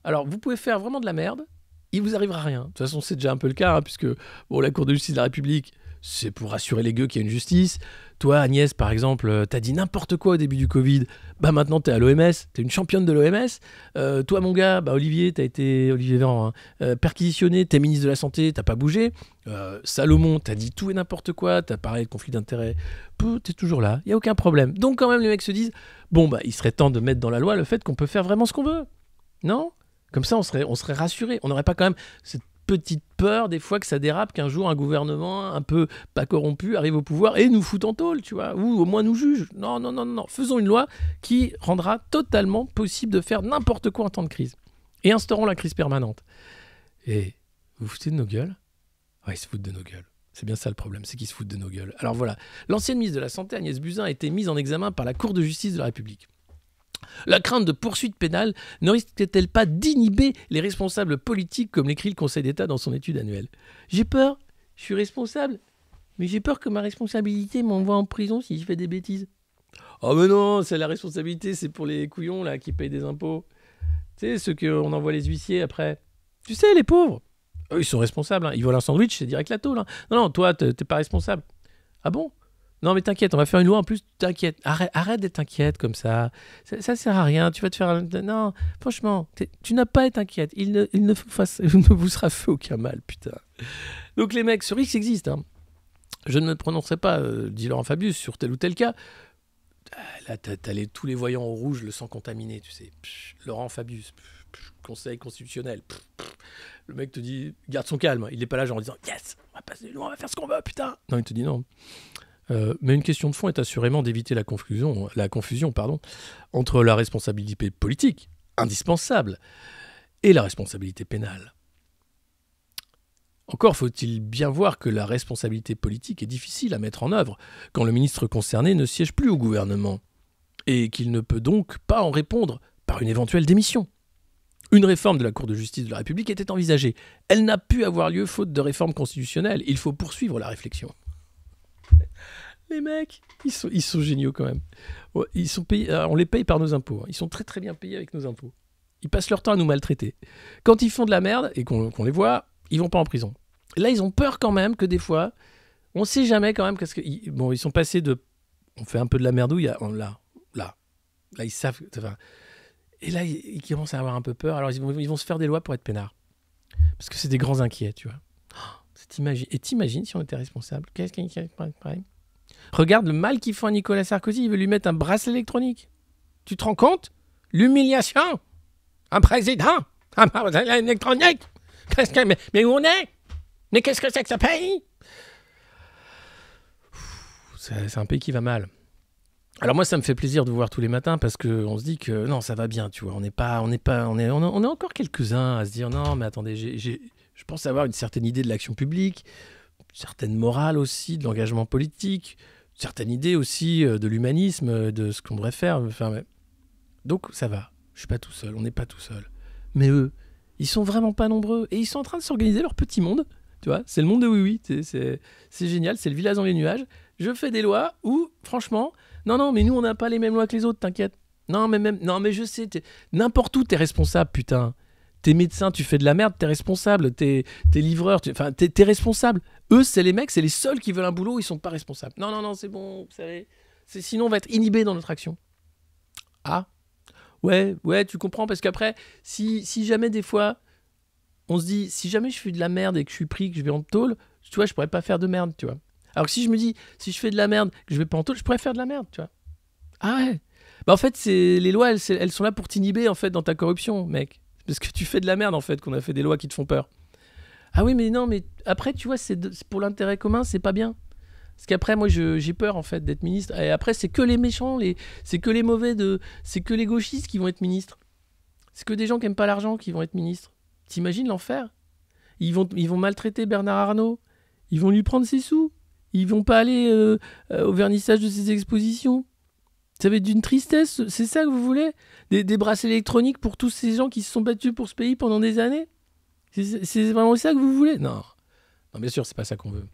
Alors, vous pouvez faire vraiment de la merde, il vous arrivera rien. De toute façon, c'est déjà un peu le cas, puisque la Cour de justice de la République, c'est pour rassurer les gueux qu'il y a une justice. Toi, Agnès, par exemple, t'as dit n'importe quoi au début du Covid. Bah maintenant, t'es à l'OMS, t'es une championne de l'OMS. Toi, mon gars, Olivier, t'as été Olivier Véran, perquisitionné, t'es ministre de la Santé, t'as pas bougé. Salomon, t'as dit tout et n'importe quoi, t'as parlé de conflit d'intérêts. T'es toujours là, y a aucun problème. Donc quand même, les mecs se disent, il serait temps de mettre dans la loi le fait qu'on peut faire vraiment ce qu'on veut. Non ? Comme ça, on serait rassuré. On n'aurait pas quand même cette petite peur des fois que ça dérape, qu'un jour un gouvernement un peu pas corrompu arrive au pouvoir et nous fout en tôle, tu vois, ou au moins nous juge. Non. Faisons une loi qui rendra totalement possible de faire n'importe quoi en temps de crise. Et instaurons la crise permanente. Et vous vous foutez de nos gueules ? Ouais, ils se foutent de nos gueules. C'est bien ça le problème, c'est qu'ils se foutent de nos gueules. Alors voilà, l'ancienne ministre de la Santé, Agnès Buzyn, a été mise en examen par la Cour de justice de la République. La crainte de poursuites pénales ne risque-t-elle pas d'inhiber les responsables politiques, comme l'écrit le Conseil d'État dans son étude annuelle ? J'ai peur, je suis responsable, mais j'ai peur que ma responsabilité m'envoie en prison si je fais des bêtises. Oh mais non, c'est la responsabilité, c'est pour les couillons là qui payent des impôts. Tu sais, ceux qu'on envoie les huissiers après. Tu sais, les pauvres. Eux, ils sont responsables, ils volent un sandwich, c'est direct la tôle. Non, toi, t'es pas responsable. Ah bon ? Non mais t'inquiète, on va faire une loi en plus, t'inquiète. Arrête d'être inquiète comme ça. Ça sert à rien, tu vas te faire... Non, franchement, tu n'as pas à être inquiète. Il ne vous sera fait aucun mal, putain. Donc les mecs, ce risque existe. Je ne me prononcerai pas, dit Laurent Fabius, sur tel ou tel cas. Là, t'as tous les voyants au rouge, le sang contaminé, tu sais. Laurent Fabius, Conseil constitutionnel. Le mec te dit, garde son calme. Il n'est pas là genre en disant, yes, on va passer loin, on va faire ce qu'on veut, putain. Non, il te dit non. Mais une question de fond est assurément d'éviter la confusion entre la responsabilité politique, indispensable, et la responsabilité pénale. Encore faut-il bien voir que la responsabilité politique est difficile à mettre en œuvre quand le ministre concerné ne siège plus au gouvernement, et qu'il ne peut donc pas en répondre par une éventuelle démission. Une réforme de la Cour de justice de la République était envisagée. Elle n'a pu avoir lieu faute de réforme constitutionnelle. Il faut poursuivre la réflexion. Les mecs, ils sont géniaux quand même. Ils sont payés, on les paye par nos impôts. Ils sont très très bien payés avec nos impôts. Ils passent leur temps à nous maltraiter. Quand ils font de la merde et qu'on les voit, ils vont pas en prison. Là, ils ont peur quand même que des fois, on sait jamais quand même parce que ils sont passés de, on fait un peu de la merdouille, là, ils savent. Enfin, et là, ils commencent à avoir un peu peur. Alors ils vont se faire des lois pour être peinards, parce que c'est des grands inquiets, tu vois. Et t'imagines si on était responsable ? Qu'est-ce qu'il y a pareil ? Regarde le mal qu'ils font à Nicolas Sarkozy, il veut lui mettre un bracelet électronique. Tu te rends compte ? L'humiliation ? Un président ? Un bracelet électronique ? Mais où on est ? Mais qu'est-ce que c'est que ce pays ? C'est un pays qui va mal. Alors moi, ça me fait plaisir de vous voir tous les matins parce qu'on se dit que non, ça va bien, tu vois. On est encore quelques-uns à se dire non, mais attendez, je pense avoir une certaine idée de l'action publique, une certaine morale aussi, de l'engagement politique, une certaine idée aussi de l'humanisme, de ce qu'on devrait faire. Enfin, ouais. Donc ça va, je suis pas tout seul, on n'est pas tout seul. Mais eux, ils sont vraiment pas nombreux et ils sont en train de s'organiser leur petit monde. Tu vois, c'est le monde de oui, c'est génial, c'est le village dans les nuages. Je fais des lois où, franchement, non, mais nous on n'a pas les mêmes lois que les autres, t'inquiète. Non, mais je sais, n'importe où t'es responsable, putain. T'es médecin, tu fais de la merde, t'es responsable. T'es livreur, t'es responsable. Eux, c'est les mecs, c'est les seuls qui veulent un boulot, ils sont pas responsables. Non, c'est bon, vous savez. Sinon, on va être inhibé dans notre action. Ah, ouais, tu comprends, parce qu'après, si jamais des fois, on se dit, si jamais je fais de la merde et que je suis pris, que je vais en tôle, tu vois, je pourrais pas faire de merde, tu vois. Alors que si je me dis, si je fais de la merde, que je vais pas en tôle, je pourrais faire de la merde, tu vois. Ah ouais. En fait, les lois, elles sont là pour t'inhiber, en fait, dans ta corruption, mec. Parce que tu fais de la merde, en fait, qu'on a fait des lois qui te font peur. Ah oui, mais non, mais après, tu vois, c'est pour l'intérêt commun, c'est pas bien. Parce qu'après, moi, j'ai peur, en fait, d'être ministre. Et après, c'est que les méchants, c'est que les mauvais, c'est que les gauchistes qui vont être ministres. C'est que des gens qui aiment pas l'argent qui vont être ministres. T'imagines l'enfer ? Ils vont maltraiter Bernard Arnault. Ils vont lui prendre ses sous. Ils vont pas aller au vernissage de ses expositions. Ça va être d'une tristesse, c'est ça que vous voulez? Des bracelets électroniques pour tous ces gens qui se sont battus pour ce pays pendant des années? C'est vraiment ça que vous voulez? Non. Non, bien sûr, c'est pas ça qu'on veut.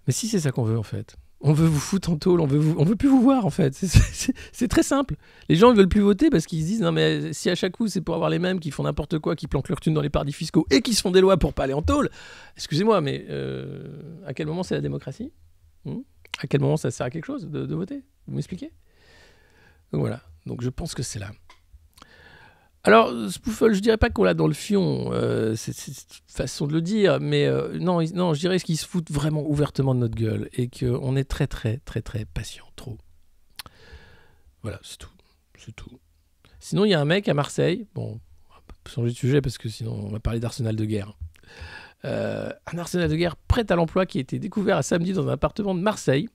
Mais si, c'est ça qu'on veut, en fait. On veut vous foutre en tôle, on veut plus vous voir, en fait. C'est très simple. Les gens ne veulent plus voter parce qu'ils se disent, non mais si à chaque coup c'est pour avoir les mêmes qui font n'importe quoi, qui planquent leur thune dans les paradis fiscaux et qui se font des lois pour pas aller en tôle, excusez-moi, mais à quel moment c'est la démocratie? À quel moment ça sert à quelque chose de voter? Vous m'expliquez? Donc voilà, donc je pense que c'est là. Alors, Spoofle, je dirais pas qu'on l'a dans le fion, c'est une façon de le dire, mais non, je dirais qu'il se fout vraiment ouvertement de notre gueule et qu'on est très, très, très, très patient, trop. Voilà, c'est tout. Sinon, il y a un mec à Marseille, bon, on va pas changer de sujet parce que sinon on va parler d'arsenal de guerre. Un arsenal de guerre prêt à l'emploi qui a été découvert à samedi dans un appartement de Marseille.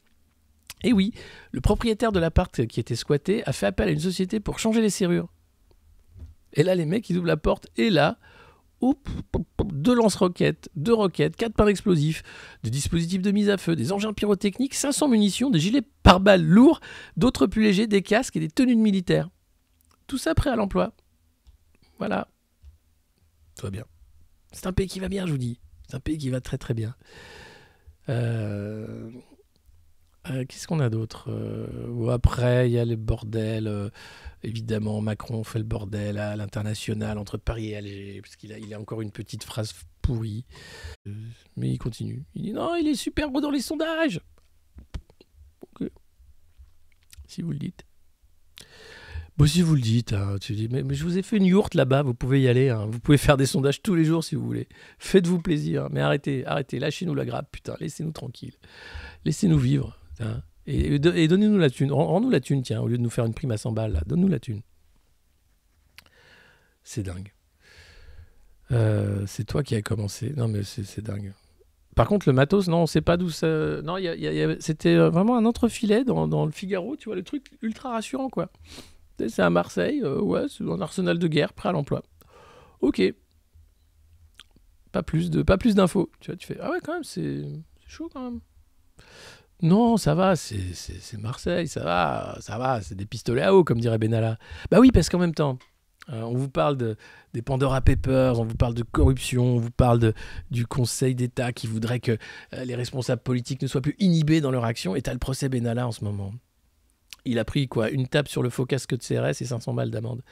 Et oui, le propriétaire de l'appart qui était squatté a fait appel à une société pour changer les serrures. Et là, les mecs, ils ouvrent la porte, et là, 2 lance-roquettes, 2 roquettes, 4 pains d'explosifs, des dispositifs de mise à feu, des engins pyrotechniques, 500 munitions, des gilets pare-balles lourds, d'autres plus légers, des casques et des tenues de militaires. Tout ça prêt à l'emploi. Voilà. Tout va bien. C'est un pays qui va bien, je vous dis. C'est un pays qui va très très bien. Qu'est-ce qu'on a d'autre? Après, il y a les bordels. Évidemment, Macron fait le bordel à l'international entre Paris et Alger, parce qu'il a encore une petite phrase pourrie. Mais il continue. Il dit non, il est super beau dans les sondages. Ok. Si vous le dites. Bon, si vous le dites, hein, tu dis, mais je vous ai fait une yourte là-bas, vous pouvez y aller. Hein, vous pouvez faire des sondages tous les jours si vous voulez. Faites-vous plaisir. Mais arrêtez, lâchez-nous la grappe, putain, laissez-nous tranquille. Laissez-nous vivre. Hein. Et donnez-nous la thune. Rends-nous la thune, tiens, au lieu de nous faire une prime à 100 balles. Là. Donne-nous la thune. C'est dingue. C'est toi qui as commencé. Non, mais c'est dingue. Par contre, le matos, non, on ne sait pas d'où ça... Non, c'était vraiment un entrefilet dans le Figaro, tu vois, le truc ultra rassurant, quoi. C'est à Marseille, ouais, c'est un arsenal de guerre prêt à l'emploi. Ok. Pas plus d'infos. Tu vois, tu fais, ah ouais, quand même, c'est chaud, quand même. Non, ça va, c'est Marseille, ça va, c'est des pistolets à eau, comme dirait Benalla. Bah oui, parce qu'en même temps, on vous parle des Pandora Papers, on vous parle de corruption, on vous parle du Conseil d'État qui voudrait que les responsables politiques ne soient plus inhibés dans leur action, et t'as le procès Benalla en ce moment. Il a pris quoi, une tape sur le faux casque de CRS et 500 balles d'amende.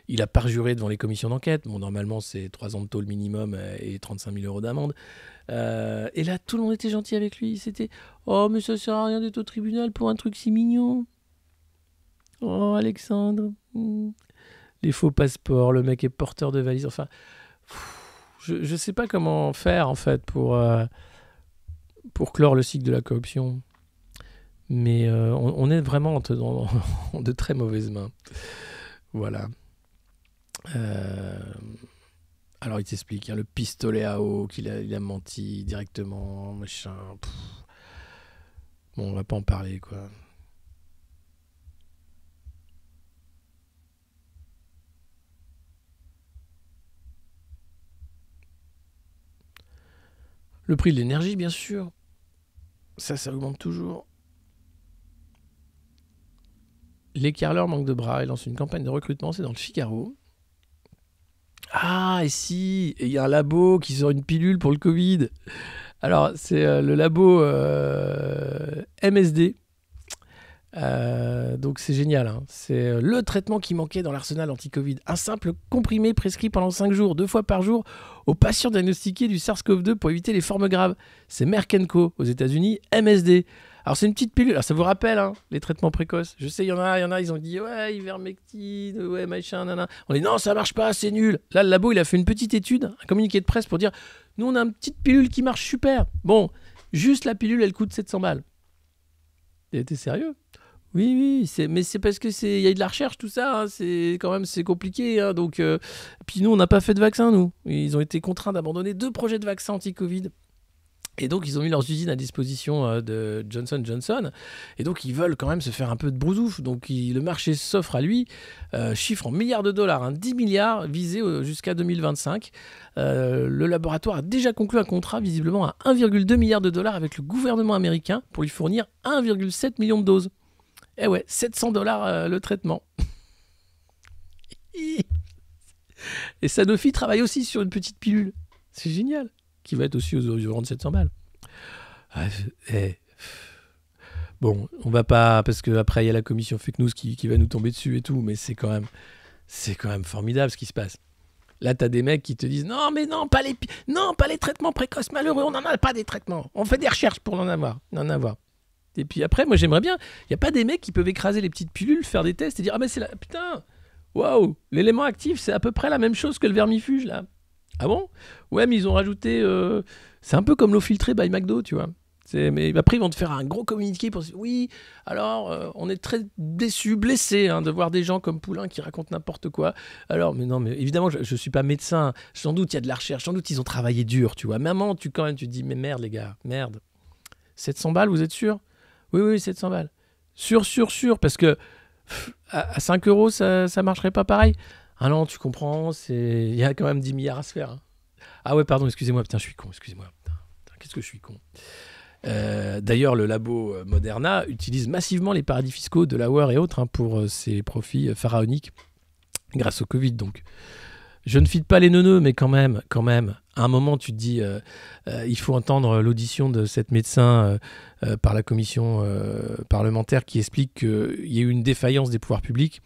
Il a parjuré devant les commissions d'enquête. Bon, normalement, c'est 3 ans de tôle minimum et 35 000 € d'amende. Et là, tout le monde était gentil avec lui. C'était « Oh, mais ça sert à rien d'être au tribunal pour un truc si mignon. » Oh, Alexandre. Les faux passeports, le mec est porteur de valise. Enfin, je sais pas comment faire, en fait, pour clore le cycle de la corruption. Mais on est vraiment en de très mauvaises mains. Voilà. Alors il t'explique, hein, le pistolet à eau, il a menti directement, machin. Bon, on va pas en parler, quoi. Le prix de l'énergie, bien sûr. Ça augmente toujours. Les carleurs manquent de bras. Ils lancent une campagne de recrutement, c'est dans le Figaro. Ah, et si, il y a un labo qui sort une pilule pour le Covid. Alors, c'est le labo MSD. Donc, c'est génial. Hein. C'est le traitement qui manquait dans l'arsenal anti-Covid. Un simple comprimé prescrit pendant 5 jours, 2 fois par jour, aux patients diagnostiqués du SARS-CoV-2 pour éviter les formes graves. C'est Merck & Co. aux États-Unis, MSD. Alors, c'est une petite pilule. Alors, ça vous rappelle les traitements précoces. Je sais, il y en a, ils ont dit ouais, ivermectine, ouais, machin, nana. On dit non, ça marche pas, c'est nul. Là, le labo, il a fait une petite étude, un communiqué de presse pour dire nous, on a une petite pilule qui marche super. Bon, juste la pilule, elle coûte 700 balles. T'es sérieux? Oui, mais c'est parce que il y a de la recherche, tout ça. Hein, c'est compliqué. Hein, donc, puis nous, on n'a pas fait de vaccin, nous. Ils ont été contraints d'abandonner 2 projets de vaccins anti-Covid. Et donc, ils ont mis leurs usines à disposition de Johnson & Johnson. Et donc, ils veulent quand même se faire un peu de brousouf. Donc, le marché s'offre à lui. Chiffre en milliards de dollars. Hein, 10 milliards visés jusqu'à 2025. Le laboratoire a déjà conclu un contrat visiblement à 1,2 milliard de dollars avec le gouvernement américain pour lui fournir 1,7 million de doses. Eh ouais, 700$ le traitement. Et Sanofi travaille aussi sur une petite pilule. C'est génial. Qui va être aussi aux environs de 700 balles. Ah, bon, on va pas... Parce qu'après, il y a la commission fake news qui va nous tomber dessus et tout. Mais c'est quand même formidable ce qui se passe. Là, t'as des mecs qui te disent non, mais non, pas les traitements précoces malheureux. On n'en a pas des traitements. On fait des recherches pour en avoir. Et puis après, moi, j'aimerais bien... Il n'y a pas des mecs qui peuvent écraser les petites pilules, faire des tests et dire ah, mais c'est la... Putain, waouh, l'élément actif, c'est à peu près la même chose que le vermifuge, là. Ah bon? Ouais, mais ils ont rajouté... C'est un peu comme l'eau filtrée by McDo, tu vois. Mais après, ils vont te faire un gros communiqué pour dire oui, alors, on est très déçus, blessés de voir des gens comme Poulain qui racontent n'importe quoi. Alors, mais non, mais évidemment, je ne suis pas médecin. Sans doute, il y a de la recherche. Sans doute, ils ont travaillé dur, tu vois. Maman, tu te dis, mais merde, les gars, merde. 700 balles, vous êtes sûr? Oui, 700 balles. Sûr, parce que à 5 euros, ça marcherait pas pareil. Ah non, tu comprends, il y a quand même 10 milliards à se faire. Ah ouais, pardon, excusez-moi, putain, je suis con, excusez-moi. Putain, qu'est-ce que je suis con. D'ailleurs, le labo Moderna utilise massivement les paradis fiscaux, Delaware et autres pour ses profits pharaoniques grâce au Covid. Donc, je ne file pas les neuneux, mais quand même, à un moment, tu te dis, il faut entendre l'audition de cette médecin par la commission parlementaire qui explique qu'il y a eu une défaillance des pouvoirs publics.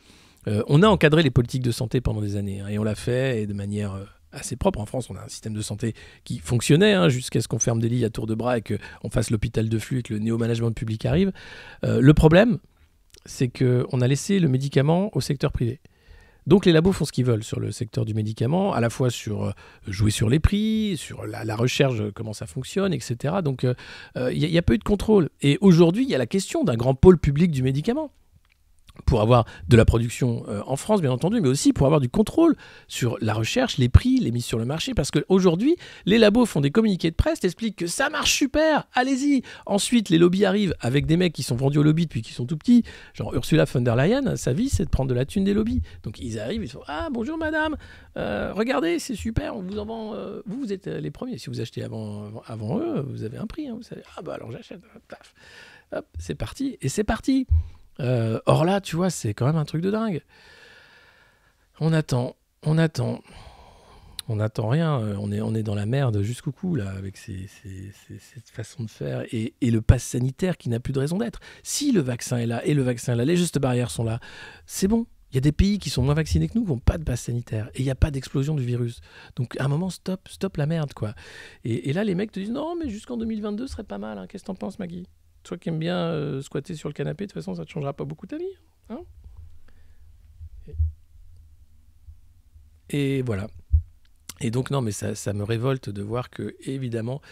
On a encadré les politiques de santé pendant des années, et on l'a fait et de manière assez propre. En France, on a un système de santé qui fonctionnait jusqu'à ce qu'on ferme des lits à tour de bras et qu'on fasse l'hôpital de flux et que le néo-management public arrive. Le problème, c'est qu'on a laissé le médicament au secteur privé. Donc les labos font ce qu'ils veulent sur le secteur du médicament, à la fois sur jouer sur les prix, sur la recherche, comment ça fonctionne, etc. Donc il y a peu eu de contrôle. Et aujourd'hui, il y a la question d'un grand pôle public du médicament, pour avoir de la production en France, bien entendu, mais aussi pour avoir du contrôle sur la recherche, les prix, les mises sur le marché, parce qu'aujourd'hui, les labos font des communiqués de presse, expliquent que ça marche super, allez-y. Ensuite, les lobbies arrivent avec des mecs qui sont vendus au lobby depuis qu'ils sont tout petits, genre Ursula von der Leyen, sa vie, c'est de prendre de la thune des lobbies. Donc ils arrivent, ils font « Ah, bonjour madame, regardez, c'est super, on vous en vend, vous êtes les premiers, si vous achetez avant eux, vous avez un prix, vous savez, ah bah alors j'achète, paf, hop, c'est parti, et c'est parti !» Or là, tu vois, c'est quand même un truc de dingue. On attend rien. On est dans la merde jusqu'au cou, là, avec cette façon de faire. Et le pass sanitaire qui n'a plus de raison d'être. Si le vaccin est là, les gestes barrières sont là, c'est bon. Il y a des pays qui sont moins vaccinés que nous qui n'ont pas de pass sanitaire. Et il n'y a pas d'explosion du virus. Donc, à un moment, stop la merde, quoi. Et là, les mecs te disent, non, mais jusqu'en 2022, ce serait pas mal. Qu'est-ce que t'en penses, Maggie? Toi qui aimes bien squatter sur le canapé, de toute façon, ça ne te changera pas beaucoup ta vie. Et voilà. Et donc, non, mais ça me révolte de voir que, évidemment,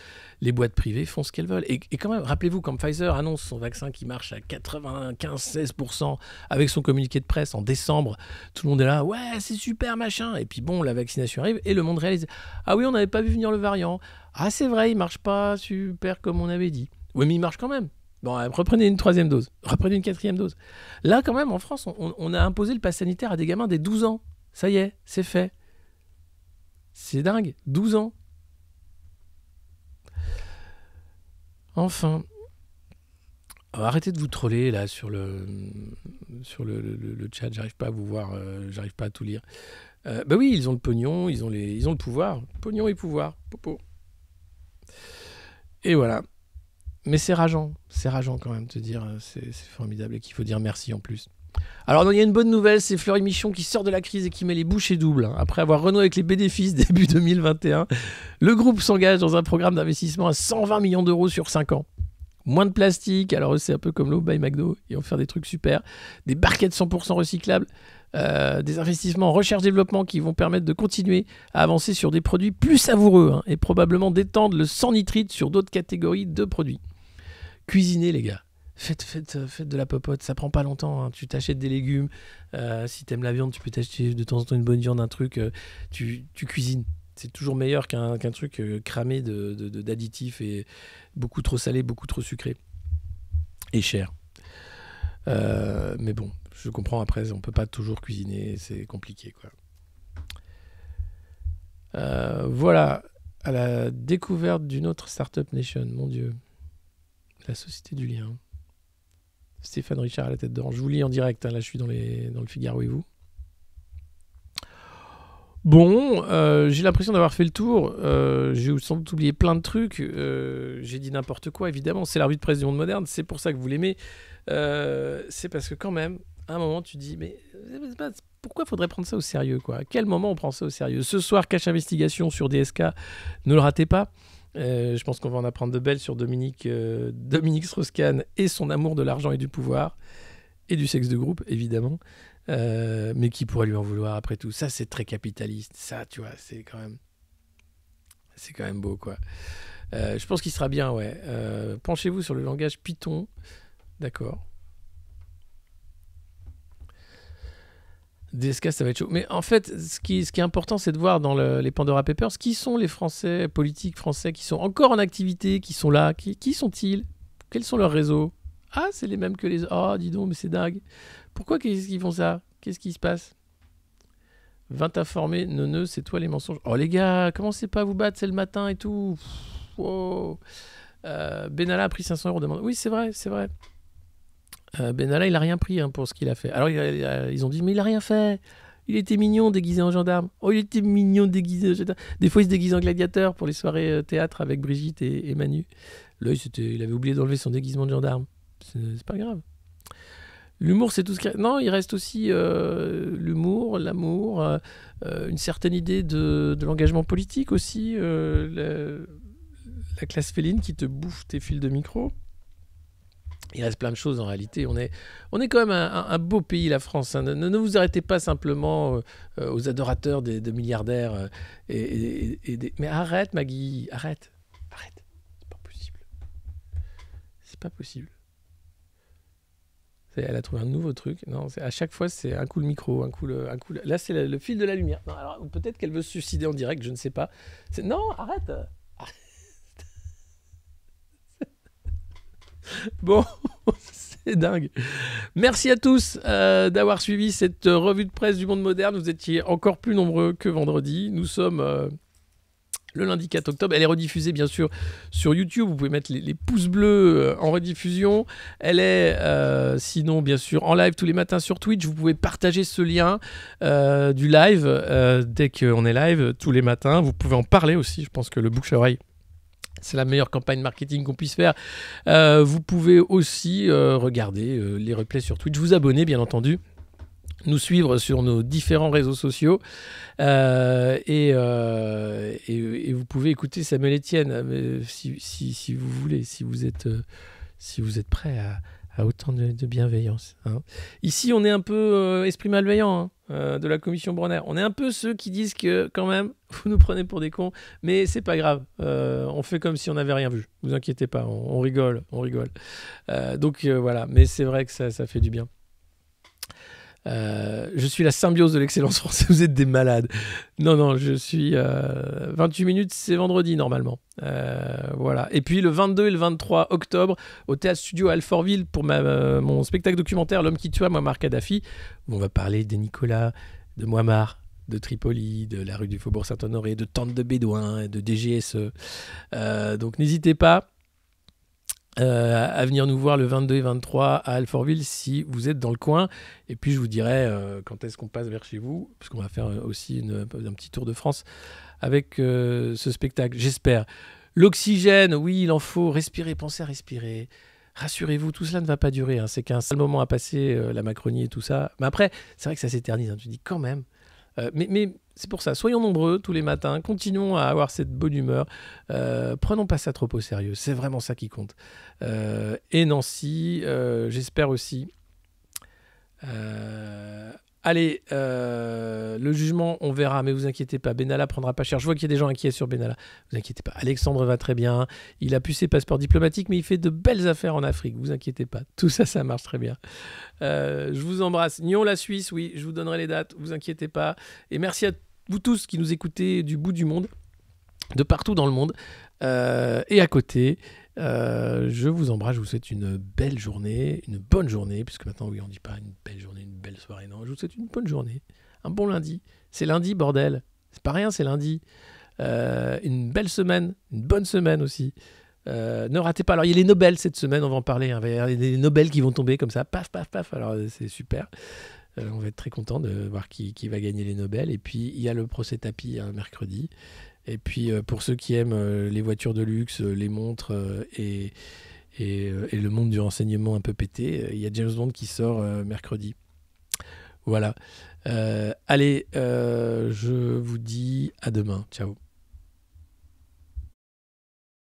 les boîtes privées font ce qu'elles veulent. Et quand même, rappelez-vous, quand Pfizer annonce son vaccin qui marche à 95-16% avec son communiqué de presse en décembre, tout le monde est là, ouais, c'est super, machin. Et puis bon, la vaccination arrive et le monde réalise, ah oui, on n'avait pas vu venir le variant. Ah, c'est vrai, il ne marche pas super comme on avait dit. Oui, mais il marche quand même. Bon, reprenez une 3e dose, reprenez une 4e dose. Là, quand même, en France, on a imposé le pass sanitaire à des gamins dès 12 ans. Ça y est, c'est fait. C'est dingue, 12 ans. Enfin, arrêtez de vous troller là sur le chat, j'arrive pas à vous voir, j'arrive pas à tout lire. Bah oui, ils ont le pognon, ils ont le pouvoir. Pognon et pouvoir, popo. Et voilà. Mais c'est rageant quand même de te dire, c'est formidable et qu'il faut dire merci en plus. Alors non, il y a une bonne nouvelle, c'est Fleury Michon qui sort de la crise et qui met les bouchées doubles. Après avoir renoué avec les bénéfices début 2021, le groupe s'engage dans un programme d'investissement à 120 millions d'euros sur 5 ans. Moins de plastique, alors c'est un peu comme l'eau by McDo, ils vont faire des trucs super, des barquettes 100% recyclables, des investissements en recherche-développement qui vont permettre de continuer à avancer sur des produits plus savoureux et probablement d'étendre le sans nitrite sur d'autres catégories de produits. Cuisinez les gars, faites de la popote, ça prend pas longtemps, tu t'achètes des légumes, si t'aimes la viande tu peux t'acheter de temps en temps une bonne viande, un truc, tu cuisines. C'est toujours meilleur qu'un truc cramé d'additifs et beaucoup trop salé, beaucoup trop sucré et cher. Mais bon, je comprends, après on peut pas toujours cuisiner, c'est compliqué quoi. Voilà, à la découverte d'une autre Startup Nation, mon Dieu. La société du lien. Stéphane Richard à la tête d'Orange. Je vous lis en direct, hein, là je suis dans le Figaro et vous. Bon, j'ai l'impression d'avoir fait le tour. J'ai sans doute oublié plein de trucs. J'ai dit n'importe quoi, évidemment. C'est la revue de presse du Monde Moderne. C'est pour ça que vous l'aimez. C'est parce que quand même, à un moment, tu dis, mais pourquoi faudrait prendre ça au sérieux, quoi? À quel moment on prend ça au sérieux? Ce soir, Cache Investigation sur DSK. Ne le ratez pas. Je pense qu'on va en apprendre de belles sur Dominique Strauss-Kahn et son amour de l'argent et du pouvoir. Et du sexe de groupe, évidemment. Mais qui pourrait lui en vouloir après tout? Ça, c'est très capitaliste. Ça, tu vois, c'est quand même beau, quoi. Je pense qu'il sera bien, ouais. Penchez-vous sur le langage Python. D'accord. DSK, ça va être chaud. Mais en fait, ce qui est important, c'est de voir dans les Pandora Papers qui sont les Français, politiques français, qui sont encore en activité, qui sont là. Qui sont-ils? Quels sont leurs réseaux? Ah, c'est les mêmes que les... Oh, dis donc, mais c'est dingue. Pourquoi qu'est-ce qu'ils font ça? Qu'est-ce qui se passe? 20 informés, neuneux, c'est toi les mensonges. Oh les gars, commencez pas à vous battre, c'est le matin et tout. Wow. Benalla a pris 500 € d'amende. Oui, c'est vrai, c'est vrai. Benalla, il a rien pris pour ce qu'il a fait. Alors, ils ont dit, mais il a rien fait. Il était mignon déguisé en gendarme. Oh, il était mignon déguisé en gendarme. Des fois, il se déguise en gladiateur pour les soirées théâtre avec Brigitte et Manu. Là, il avait oublié d'enlever son déguisement de gendarme. C'est pas grave. L'humour, c'est tout ce qui... Non, il reste aussi l'humour, l'amour, une certaine idée de l'engagement politique aussi, la classe féline qui te bouffe tes fils de micro. Il reste plein de choses en réalité. On est quand même un beau pays, la France. Hein. Ne vous arrêtez pas simplement aux adorateurs de milliardaires. Mais arrête, Maggie, arrête. C'est pas possible. C'est pas possible. Elle a trouvé un nouveau truc. Non, à chaque fois, c'est un coup le micro, un coup le... Là, c'est le fil de la lumière. Non, alors, peut-être qu'elle veut se suicider en direct, je ne sais pas. Non, arrête. Bon, c'est dingue. Merci à tous d'avoir suivi cette revue de presse du Monde Moderne. Vous étiez encore plus nombreux que vendredi. Nous sommes... le lundi 4 octobre. Elle est rediffusée bien sûr sur YouTube. Vous pouvez mettre les pouces bleus en rediffusion. Elle est sinon bien sûr en live tous les matins sur Twitch. Vous pouvez partager ce lien du live dès qu'on est live tous les matins. Vous pouvez en parler aussi. Je pense que le bouche à oreille, c'est la meilleure campagne marketing qu'on puisse faire. Vous pouvez aussi regarder les replays sur Twitch. Vous abonner bien entendu. Nous suivre sur nos différents réseaux sociaux et vous pouvez écouter Samuel Etienne si vous voulez, si vous êtes prêt à autant de bienveillance. Hein. Ici, on est un peu esprit malveillant de la commission Bronner. On est un peu ceux qui disent que quand même, vous nous prenez pour des cons, mais c'est pas grave. On fait comme si on n'avait rien vu. Vous inquiétez pas, on rigole. Donc voilà, mais c'est vrai que ça fait du bien. Je suis la symbiose de l'excellence française. Vous êtes des malades. Non, je suis 28 minutes, c'est vendredi normalement. Voilà. Et puis le 22 et le 23 octobre au Théâtre Studio à Alfortville pour mon spectacle documentaire L'homme qui tua Muammar Kadhafi, où on va parler des Nicolas, de Muammar, de Tripoli, de la rue du Faubourg Saint-Honoré, de tentes de Bédouins, de DGSE. Donc n'hésitez pas à venir nous voir le 22 et 23 à Alfortville si vous êtes dans le coin. Et puis je vous dirai quand est-ce qu'on passe vers chez vous, parce qu'on va faire aussi un petit tour de France avec ce spectacle, j'espère. L'oxygène, oui, il en faut. Respirer, pensez à respirer. Rassurez-vous, tout cela ne va pas durer. Hein. C'est qu'un seul moment à passer, la Macronie et tout ça. Mais après, c'est vrai que ça s'éternise. Hein. Tu dis quand même... mais c'est pour ça, soyons nombreux tous les matins, continuons à avoir cette bonne humeur, prenons pas ça trop au sérieux, c'est vraiment ça qui compte. Et Nancy, j'espère aussi. Allez, le jugement, on verra, mais vous inquiétez pas, Benalla prendra pas cher. Je vois qu'il y a des gens inquiets sur Benalla, vous inquiétez pas. Alexandre va très bien, il a pu ses passeports diplomatiques, mais il fait de belles affaires en Afrique, vous inquiétez pas. Tout ça, ça marche très bien. Je vous embrasse. Nyon la Suisse, oui, je vous donnerai les dates, vous inquiétez pas. Et merci à vous tous qui nous écoutez du bout du monde, de partout dans le monde, et à côté. Je vous embrasse, je vous souhaite une belle journée, une bonne journée, puisque maintenant, oui, on ne dit pas une belle journée, une belle soirée, non, je vous souhaite une bonne journée, un bon lundi. C'est lundi, bordel, c'est pas rien, c'est lundi. Une belle semaine, une bonne semaine aussi. Ne ratez pas. Alors, il y a les Nobel cette semaine, on va en parler. Hein. Il y a des Nobel qui vont tomber comme ça, paf, paf, paf. Alors, c'est super. On va être très content de voir qui va gagner les Nobel. Et puis, il y a le procès tapis mercredi. Et puis, pour ceux qui aiment les voitures de luxe, les montres et le monde du renseignement un peu pété, il y a James Bond qui sort mercredi. Voilà. Allez, je vous dis à demain. Ciao.